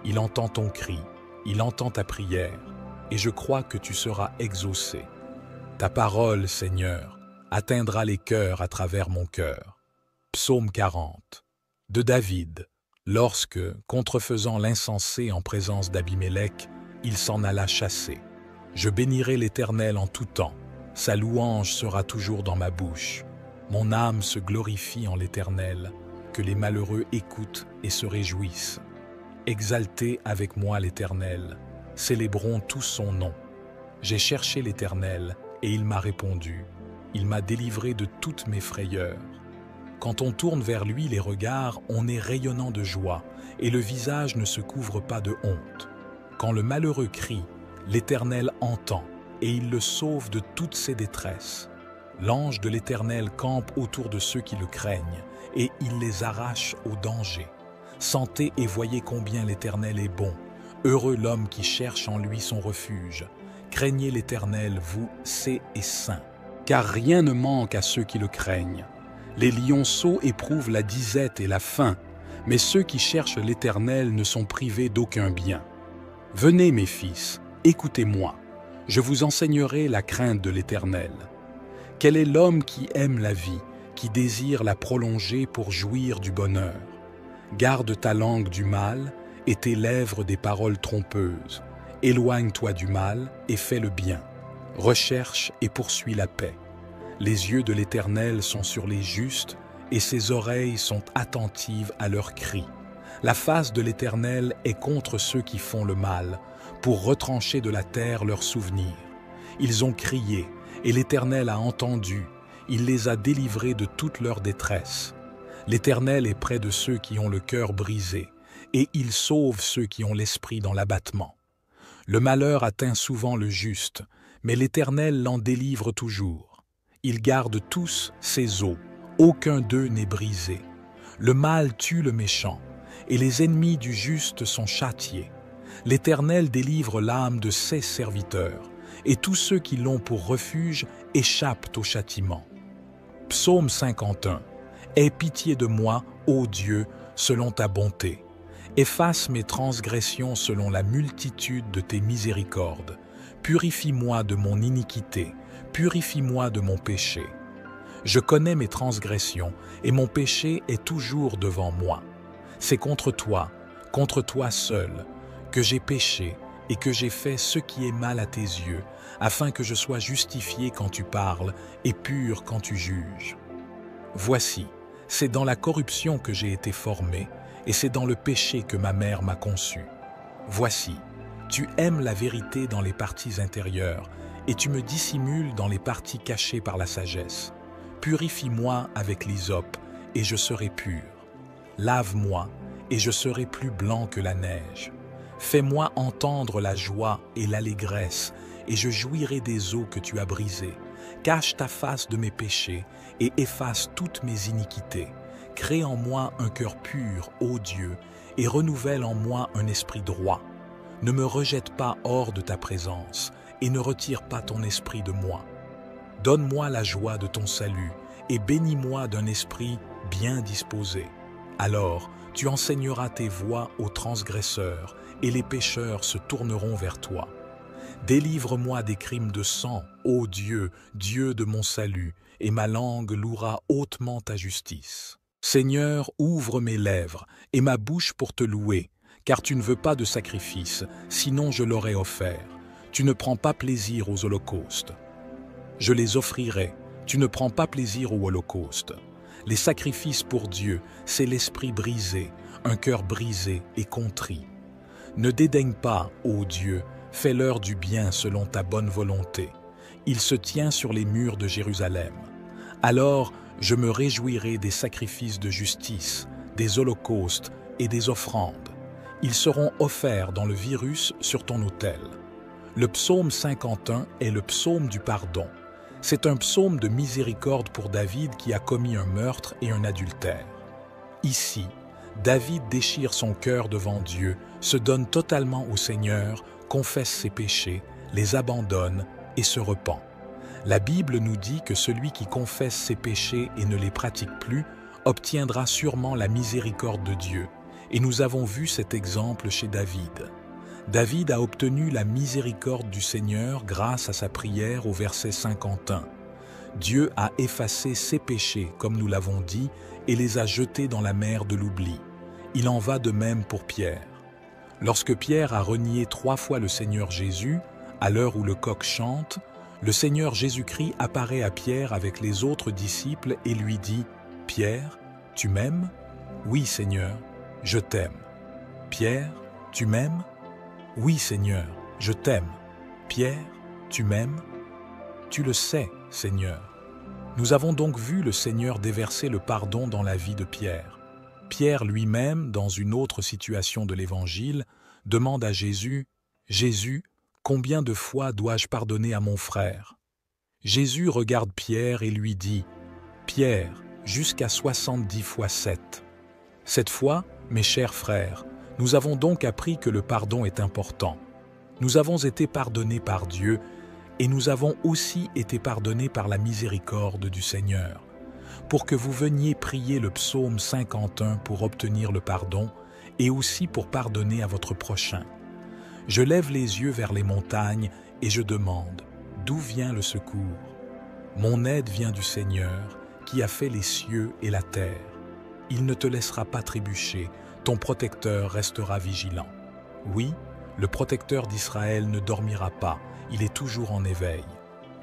Il entend ton cri, il entend ta prière, et je crois que tu seras exaucé. Ta parole, Seigneur, atteindra les cœurs à travers mon cœur. Psaume 40. De David, lorsque, contrefaisant l'insensé en présence d'Abimélec, il s'en alla chasser. Je bénirai l'Éternel en tout temps, sa louange sera toujours dans ma bouche. Mon âme se glorifie en l'Éternel, que les malheureux écoutent et se réjouissent. Exaltez avec moi l'Éternel, célébrons tous son nom. J'ai cherché l'Éternel et il m'a répondu. Il m'a délivré de toutes mes frayeurs. Quand on tourne vers lui les regards, on est rayonnant de joie et le visage ne se couvre pas de honte. Quand le malheureux crie, l'Éternel entend et il le sauve de toutes ses détresses. L'ange de l'Éternel campe autour de ceux qui le craignent et il les arrache au danger. Sentez et voyez combien l'Éternel est bon. Heureux l'homme qui cherche en lui son refuge. Craignez l'Éternel, vous, saints et saints, car rien ne manque à ceux qui le craignent. Les lionceaux éprouvent la disette et la faim, mais ceux qui cherchent l'Éternel ne sont privés d'aucun bien. Venez, mes fils, écoutez-moi. Je vous enseignerai la crainte de l'Éternel. Quel est l'homme qui aime la vie, qui désire la prolonger pour jouir du bonheur? Garde ta langue du mal et tes lèvres des paroles trompeuses. Éloigne-toi du mal et fais le bien. Recherche et poursuis la paix. Les yeux de l'Éternel sont sur les justes et ses oreilles sont attentives à leurs cris. La face de l'Éternel est contre ceux qui font le mal, pour retrancher de la terre leurs souvenirs. Ils ont crié, et l'Éternel a entendu, il les a délivrés de toute leur détresse. L'Éternel est près de ceux qui ont le cœur brisé, et il sauve ceux qui ont l'esprit dans l'abattement. Le malheur atteint souvent le juste, mais l'Éternel l'en délivre toujours. Il garde tous ses os, aucun d'eux n'est brisé. Le mal tue le méchant, et les ennemis du juste sont châtiés. L'Éternel délivre l'âme de ses serviteurs, et tous ceux qui l'ont pour refuge échappent au châtiment. Psaume 51. Aie pitié de moi, ô Dieu, selon ta bonté. Efface mes transgressions selon la multitude de tes miséricordes. Purifie-moi de mon iniquité, purifie-moi de mon péché. Je connais mes transgressions, et mon péché est toujours devant moi. C'est contre toi seul, que j'ai péché et que j'ai fait ce qui est mal à tes yeux, afin que je sois justifié quand tu parles et pur quand tu juges. Voici, c'est dans la corruption que j'ai été formé, et c'est dans le péché que ma mère m'a conçu. Voici, tu aimes la vérité dans les parties intérieures, et tu me dissimules dans les parties cachées par la sagesse. Purifie-moi avec l'hysope, et je serai pur. Lave-moi, et je serai plus blanc que la neige. Fais-moi entendre la joie et l'allégresse, et je jouirai des eaux que tu as brisées. Cache ta face de mes péchés, et efface toutes mes iniquités. Crée en moi un cœur pur, ô Dieu, et renouvelle en moi un esprit droit. Ne me rejette pas hors de ta présence, et ne retire pas ton esprit de moi. Donne-moi la joie de ton salut, et bénis-moi d'un esprit bien disposé. Alors, tu enseigneras tes voies aux transgresseurs, et les pécheurs se tourneront vers toi. Délivre-moi des crimes de sang, ô Dieu, Dieu de mon salut, et ma langue louera hautement ta justice. Seigneur, ouvre mes lèvres, et ma bouche pour te louer, car tu ne veux pas de sacrifice, sinon je l'aurais offert. Tu ne prends pas plaisir aux holocaustes. Je les offrirai, tu ne prends pas plaisir aux holocaustes. Les sacrifices pour Dieu, c'est l'esprit brisé, un cœur brisé et contrit. Ne dédaigne pas, ô Dieu, fais-leur du bien selon ta bonne volonté. Il se tient sur les murs de Jérusalem. Alors, je me réjouirai des sacrifices de justice, des holocaustes et des offrandes. Ils seront offerts dans le virus sur ton autel. Le psaume 51 est le psaume du pardon. C'est un psaume de miséricorde pour David qui a commis un meurtre et un adultère. Ici, David déchire son cœur devant Dieu, se donne totalement au Seigneur, confesse ses péchés, les abandonne et se repent. La Bible nous dit que celui qui confesse ses péchés et ne les pratique plus obtiendra sûrement la miséricorde de Dieu. Et nous avons vu cet exemple chez David. David a obtenu la miséricorde du Seigneur grâce à sa prière au verset 51. Dieu a effacé ses péchés, comme nous l'avons dit, et les a jetés dans la mer de l'oubli. Il en va de même pour Pierre. Lorsque Pierre a renié 3 fois le Seigneur Jésus, à l'heure où le coq chante, le Seigneur Jésus-Christ apparaît à Pierre avec les autres disciples et lui dit « Pierre, tu m'aimes ? Oui, Seigneur, je t'aime. Pierre, tu m'aimes ? Oui, Seigneur, je t'aime. Pierre, tu m'aimes ? Tu le sais, Seigneur. » Nous avons donc vu le Seigneur déverser le pardon dans la vie de Pierre. Pierre lui-même, dans une autre situation de l'Évangile, demande à Jésus « Jésus, combien de fois dois-je pardonner à mon frère ?» Jésus regarde Pierre et lui dit « Pierre, jusqu'à 70 fois 7. » Cette fois, mes chers frères, nous avons donc appris que le pardon est important. Nous avons été pardonnés par Dieu et nous avons aussi été pardonnés par la miséricorde du Seigneur. Pour que vous veniez prier le psaume 51 pour obtenir le pardon et aussi pour pardonner à votre prochain. Je lève les yeux vers les montagnes et je demande, d'où vient le secours? Mon aide vient du Seigneur qui a fait les cieux et la terre. Il ne te laissera pas trébucher, ton protecteur restera vigilant. Oui, le protecteur d'Israël ne dormira pas, il est toujours en éveil.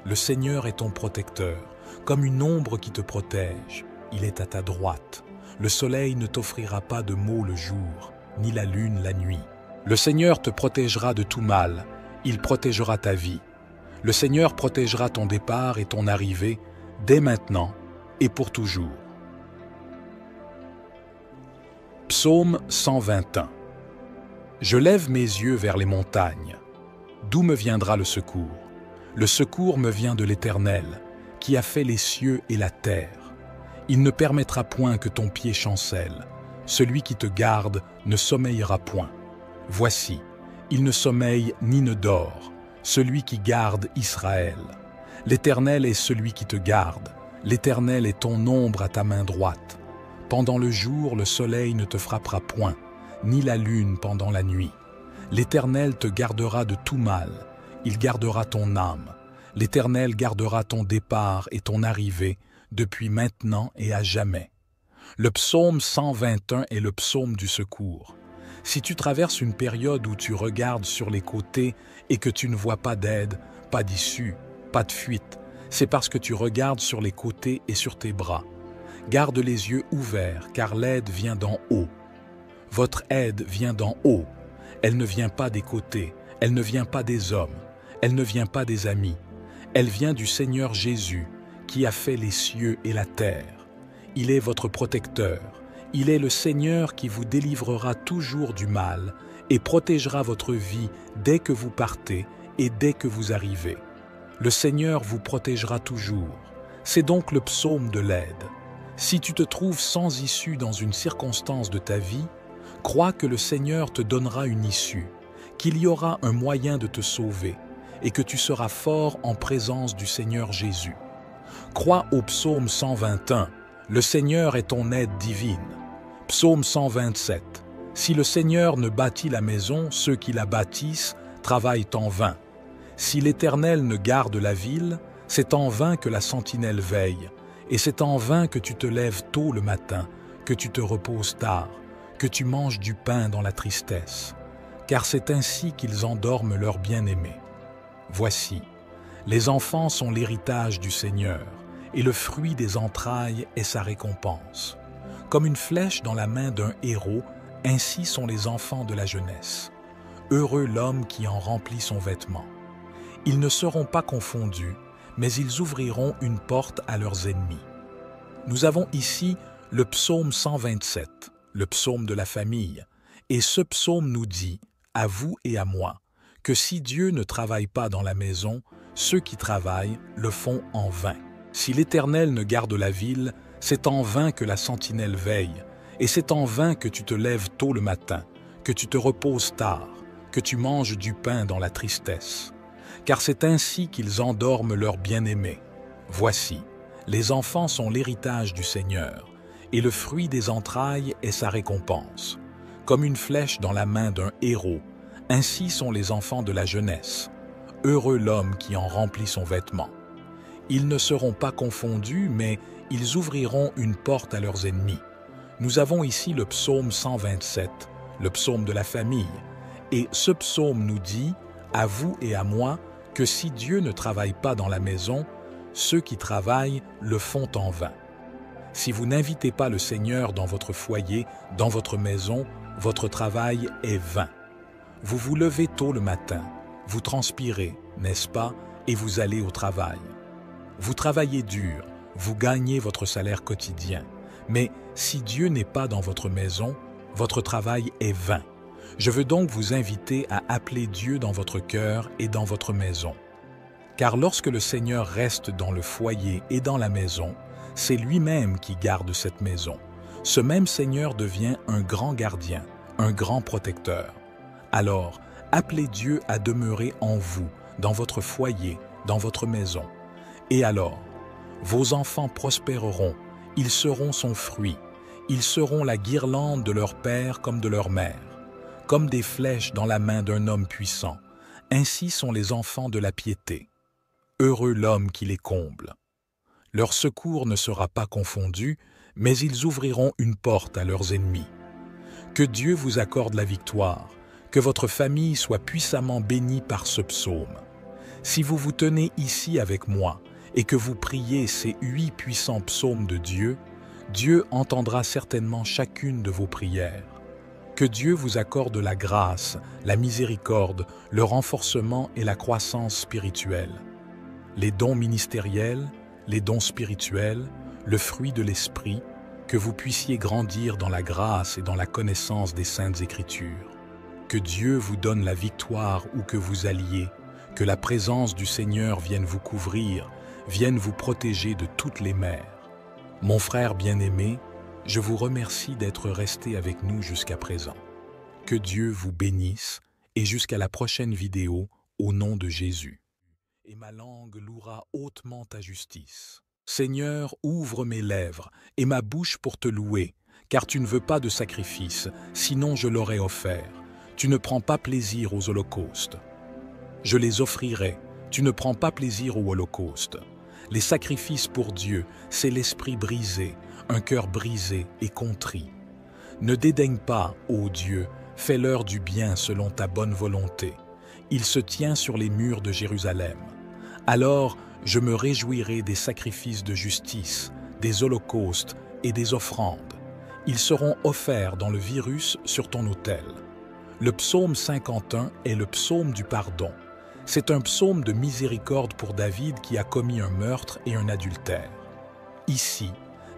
Le Seigneur est ton protecteur, comme une ombre qui te protège. Il est à ta droite. Le soleil ne t'offrira pas de maux le jour, ni la lune la nuit. Le Seigneur te protégera de tout mal, il protégera ta vie. Le Seigneur protégera ton départ et ton arrivée, dès maintenant et pour toujours. Psaume 121. Je lève mes yeux vers les montagnes. D'où me viendra le secours? Le secours me vient de l'Éternel, qui a fait les cieux et la terre. Il ne permettra point que ton pied chancelle. Celui qui te garde ne sommeillera point. Voici, il ne sommeille ni ne dort, celui qui garde Israël. L'Éternel est celui qui te garde. L'Éternel est ton ombre à ta main droite. Pendant le jour, le soleil ne te frappera point, ni la lune pendant la nuit. L'Éternel te gardera de tout mal. Il gardera ton âme. L'Éternel gardera ton départ et ton arrivée, depuis maintenant et à jamais. Le psaume 121 est le psaume du secours. Si tu traverses une période où tu regardes sur les côtés et que tu ne vois pas d'aide, pas d'issue, pas de fuite, c'est parce que tu regardes sur les côtés et sur tes bras. Garde les yeux ouverts, car l'aide vient d'en haut. Votre aide vient d'en haut. Elle ne vient pas des côtés, elle ne vient pas des hommes, elle ne vient pas des amis. Elle vient du Seigneur Jésus, qui a fait les cieux et la terre. Il est votre protecteur. Il est le Seigneur qui vous délivrera toujours du mal et protégera votre vie dès que vous partez et dès que vous arrivez. Le Seigneur vous protégera toujours. C'est donc le psaume de l'aide. Si tu te trouves sans issue dans une circonstance de ta vie, crois que le Seigneur te donnera une issue, qu'il y aura un moyen de te sauver et que tu seras fort en présence du Seigneur Jésus. Crois au psaume 121, le Seigneur est ton aide divine. Psaume 127, si le Seigneur ne bâtit la maison, ceux qui la bâtissent travaillent en vain. Si l'Éternel ne garde la ville, c'est en vain que la sentinelle veille, et c'est en vain que tu te lèves tôt le matin, que tu te reposes tard, que tu manges du pain dans la tristesse, car c'est ainsi qu'ils endorment leurs bien-aimés. Voici, les enfants sont l'héritage du Seigneur, et le fruit des entrailles est sa récompense. Comme une flèche dans la main d'un héros, ainsi sont les enfants de la jeunesse. Heureux l'homme qui en remplit son vêtement. Ils ne seront pas confondus, mais ils ouvriront une porte à leurs ennemis. Nous avons ici le psaume 127, le psaume de la famille, et ce psaume nous dit, à vous et à moi, que si Dieu ne travaille pas dans la maison, ceux qui travaillent le font en vain. Si l'Éternel ne garde la ville, c'est en vain que la sentinelle veille, et c'est en vain que tu te lèves tôt le matin, que tu te reposes tard, que tu manges du pain dans la tristesse. Car c'est ainsi qu'ils endorment leurs bien-aimés. Voici, les enfants sont l'héritage du Seigneur, et le fruit des entrailles est sa récompense. Comme une flèche dans la main d'un héros, ainsi sont les enfants de la jeunesse. Heureux l'homme qui en remplit son vêtement. Ils ne seront pas confondus, mais ils ouvriront une porte à leurs ennemis. Nous avons ici le psaume 127, le psaume de la famille, et ce psaume nous dit, à vous et à moi, que si Dieu ne travaille pas dans la maison, ceux qui travaillent le font en vain. Si vous n'invitez pas le Seigneur dans votre foyer, dans votre maison, votre travail est vain. Vous vous levez tôt le matin, vous transpirez, n'est-ce pas, et vous allez au travail. Vous travaillez dur, vous gagnez votre salaire quotidien. Mais si Dieu n'est pas dans votre maison, votre travail est vain. Je veux donc vous inviter à appeler Dieu dans votre cœur et dans votre maison. Car lorsque le Seigneur reste dans le foyer et dans la maison, c'est lui-même qui garde cette maison. Ce même Seigneur devient un grand gardien, un grand protecteur. Alors, appelez Dieu à demeurer en vous, dans votre foyer, dans votre maison. Et alors, vos enfants prospéreront, ils seront son fruit, ils seront la guirlande de leur père comme de leur mère. Comme des flèches dans la main d'un homme puissant, ainsi sont les enfants de la piété. Heureux l'homme qui les comble. Leur secours ne sera pas confondu, mais ils ouvriront une porte à leurs ennemis. Que Dieu vous accorde la victoire, que votre famille soit puissamment bénie par ce psaume. Si vous vous tenez ici avec moi et que vous priez ces 8 puissants psaumes de Dieu, Dieu entendra certainement chacune de vos prières. Que Dieu vous accorde la grâce, la miséricorde, le renforcement et la croissance spirituelle. Les dons ministériels, les dons spirituels, le fruit de l'Esprit, que vous puissiez grandir dans la grâce et dans la connaissance des Saintes Écritures. Que Dieu vous donne la victoire où que vous alliez, Que la présence du Seigneur vienne vous couvrir, vienne vous protéger de toutes les mers. Mon frère bien-aimé, je vous remercie d'être resté avec nous jusqu'à présent. Que Dieu vous bénisse et jusqu'à la prochaine vidéo au nom de Jésus. Et ma langue louera hautement ta justice. Seigneur, ouvre mes lèvres et ma bouche pour te louer, car tu ne veux pas de sacrifice, sinon je l'aurais offert. Tu ne prends pas plaisir aux holocaustes. Je les offrirai, tu ne prends pas plaisir aux holocaustes. Les sacrifices pour Dieu, c'est l'esprit brisé, un cœur brisé et contrit. Ne dédaigne pas, ô Dieu, fais-leur du bien selon ta bonne volonté. Il se tient sur les murs de Jérusalem. Alors je me réjouirai des sacrifices de justice, des holocaustes et des offrandes. Ils seront offerts dans le virus sur ton autel. Le psaume 51 est le psaume du pardon. C'est un psaume de miséricorde pour David qui a commis un meurtre et un adultère. Ici,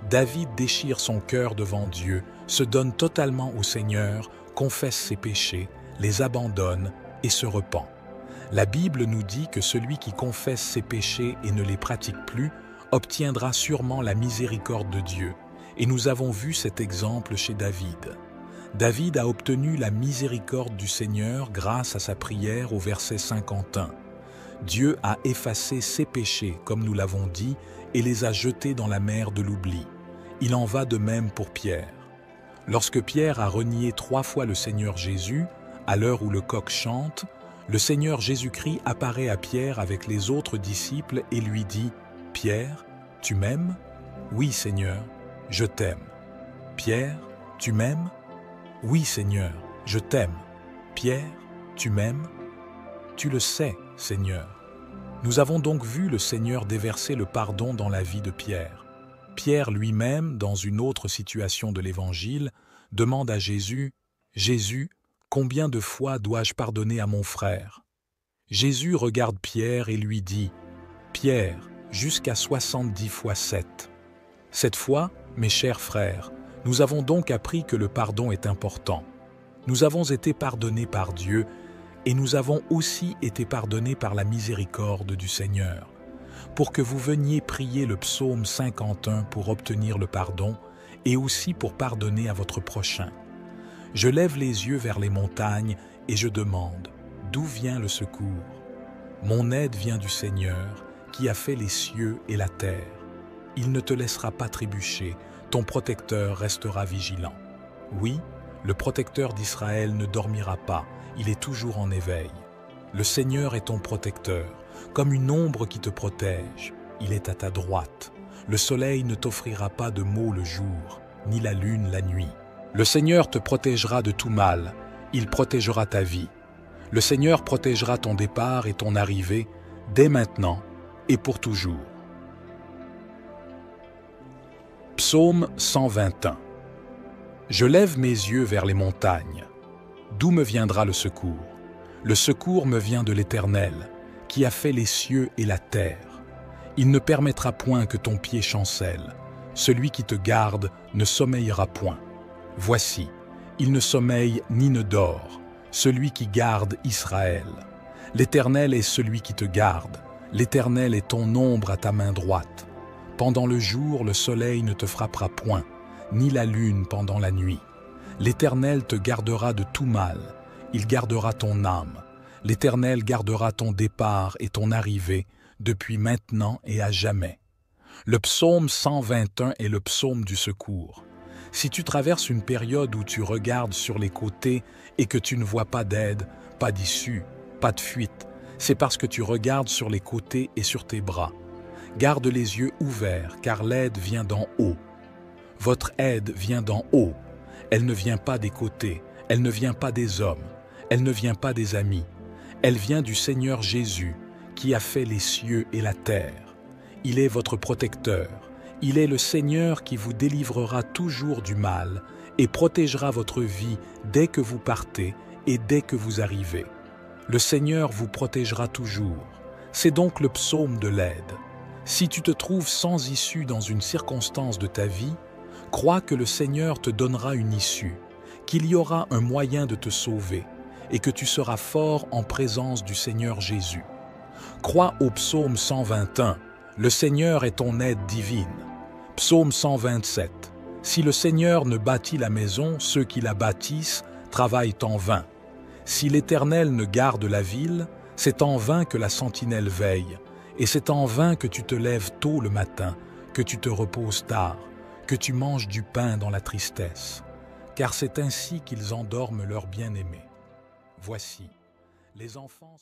David déchire son cœur devant Dieu, se donne totalement au Seigneur, confesse ses péchés, les abandonne et se repent. La Bible nous dit que celui qui confesse ses péchés et ne les pratique plus obtiendra sûrement la miséricorde de Dieu. Et nous avons vu cet exemple chez David. David a obtenu la miséricorde du Seigneur grâce à sa prière au verset 51. Dieu a effacé ses péchés, comme nous l'avons dit, et les a jetés dans la mer de l'oubli. Il en va de même pour Pierre. Lorsque Pierre a renié 3 fois le Seigneur Jésus, à l'heure où le coq chante, le Seigneur Jésus-Christ apparaît à Pierre avec les autres disciples et lui dit « Pierre, tu m'aimes ? Oui, Seigneur, je t'aime. Pierre, tu m'aimes ? Oui, Seigneur, je t'aime. Pierre, tu m'aimes ? Tu le sais, Seigneur. » Nous avons donc vu le Seigneur déverser le pardon dans la vie de Pierre. Pierre lui-même, dans une autre situation de l'Évangile, demande à Jésus « Jésus, combien de fois dois-je pardonner à mon frère ?» Jésus regarde Pierre et lui dit « Pierre, jusqu'à 70 fois 7. » Cette fois, mes chers frères, nous avons donc appris que le pardon est important. Nous avons été pardonnés par Dieu et nous avons aussi été pardonnés par la miséricorde du Seigneur. Pour que vous veniez prier le psaume 51 pour obtenir le pardon et aussi pour pardonner à votre prochain. Je lève les yeux vers les montagnes et je demande, d'où vient le secours? Mon aide vient du Seigneur qui a fait les cieux et la terre. Il ne te laissera pas trébucher, ton protecteur restera vigilant. Oui, le protecteur d'Israël ne dormira pas, il est toujours en éveil. Le Seigneur est ton protecteur, comme une ombre qui te protège. Il est à ta droite. Le soleil ne t'offrira pas de maux le jour, ni la lune la nuit. Le Seigneur te protégera de tout mal, il protégera ta vie. Le Seigneur protégera ton départ et ton arrivée, dès maintenant et pour toujours. Psaume 121. Je lève mes yeux vers les montagnes. D'où me viendra le secours? Le secours me vient de l'Éternel, qui a fait les cieux et la terre. Il ne permettra point que ton pied chancelle. Celui qui te garde ne sommeillera point. Voici, il ne sommeille ni ne dort, celui qui garde Israël. L'Éternel est celui qui te garde. L'Éternel est ton ombre à ta main droite. Pendant le jour, le soleil ne te frappera point, ni la lune pendant la nuit. L'Éternel te gardera de tout mal, il gardera ton âme. L'Éternel gardera ton départ et ton arrivée, depuis maintenant et à jamais. Le psaume 121 est le psaume du secours. Si tu traverses une période où tu regardes sur les côtés et que tu ne vois pas d'aide, pas d'issue, pas de fuite, c'est parce que tu regardes sur les côtés et sur tes bras. Garde les yeux ouverts, car l'aide vient d'en haut. Votre aide vient d'en haut. Elle ne vient pas des côtés, elle ne vient pas des hommes, elle ne vient pas des amis. Elle vient du Seigneur Jésus, qui a fait les cieux et la terre. Il est votre protecteur. Il est le Seigneur qui vous délivrera toujours du mal et protégera votre vie dès que vous partez et dès que vous arrivez. Le Seigneur vous protégera toujours. C'est donc le psaume de l'aide. Si tu te trouves sans issue dans une circonstance de ta vie, crois que le Seigneur te donnera une issue, qu'il y aura un moyen de te sauver et que tu seras fort en présence du Seigneur Jésus. Crois au psaume 121, le Seigneur est ton aide divine. Psaume 127, si le Seigneur ne bâtit la maison, ceux qui la bâtissent travaillent en vain. Si l'Éternel ne garde la ville, c'est en vain que la sentinelle veille, et c'est en vain que tu te lèves tôt le matin, que tu te reposes tard, que tu manges du pain dans la tristesse, car c'est ainsi qu'ils endorment leur bien-aimé. Voici, les enfants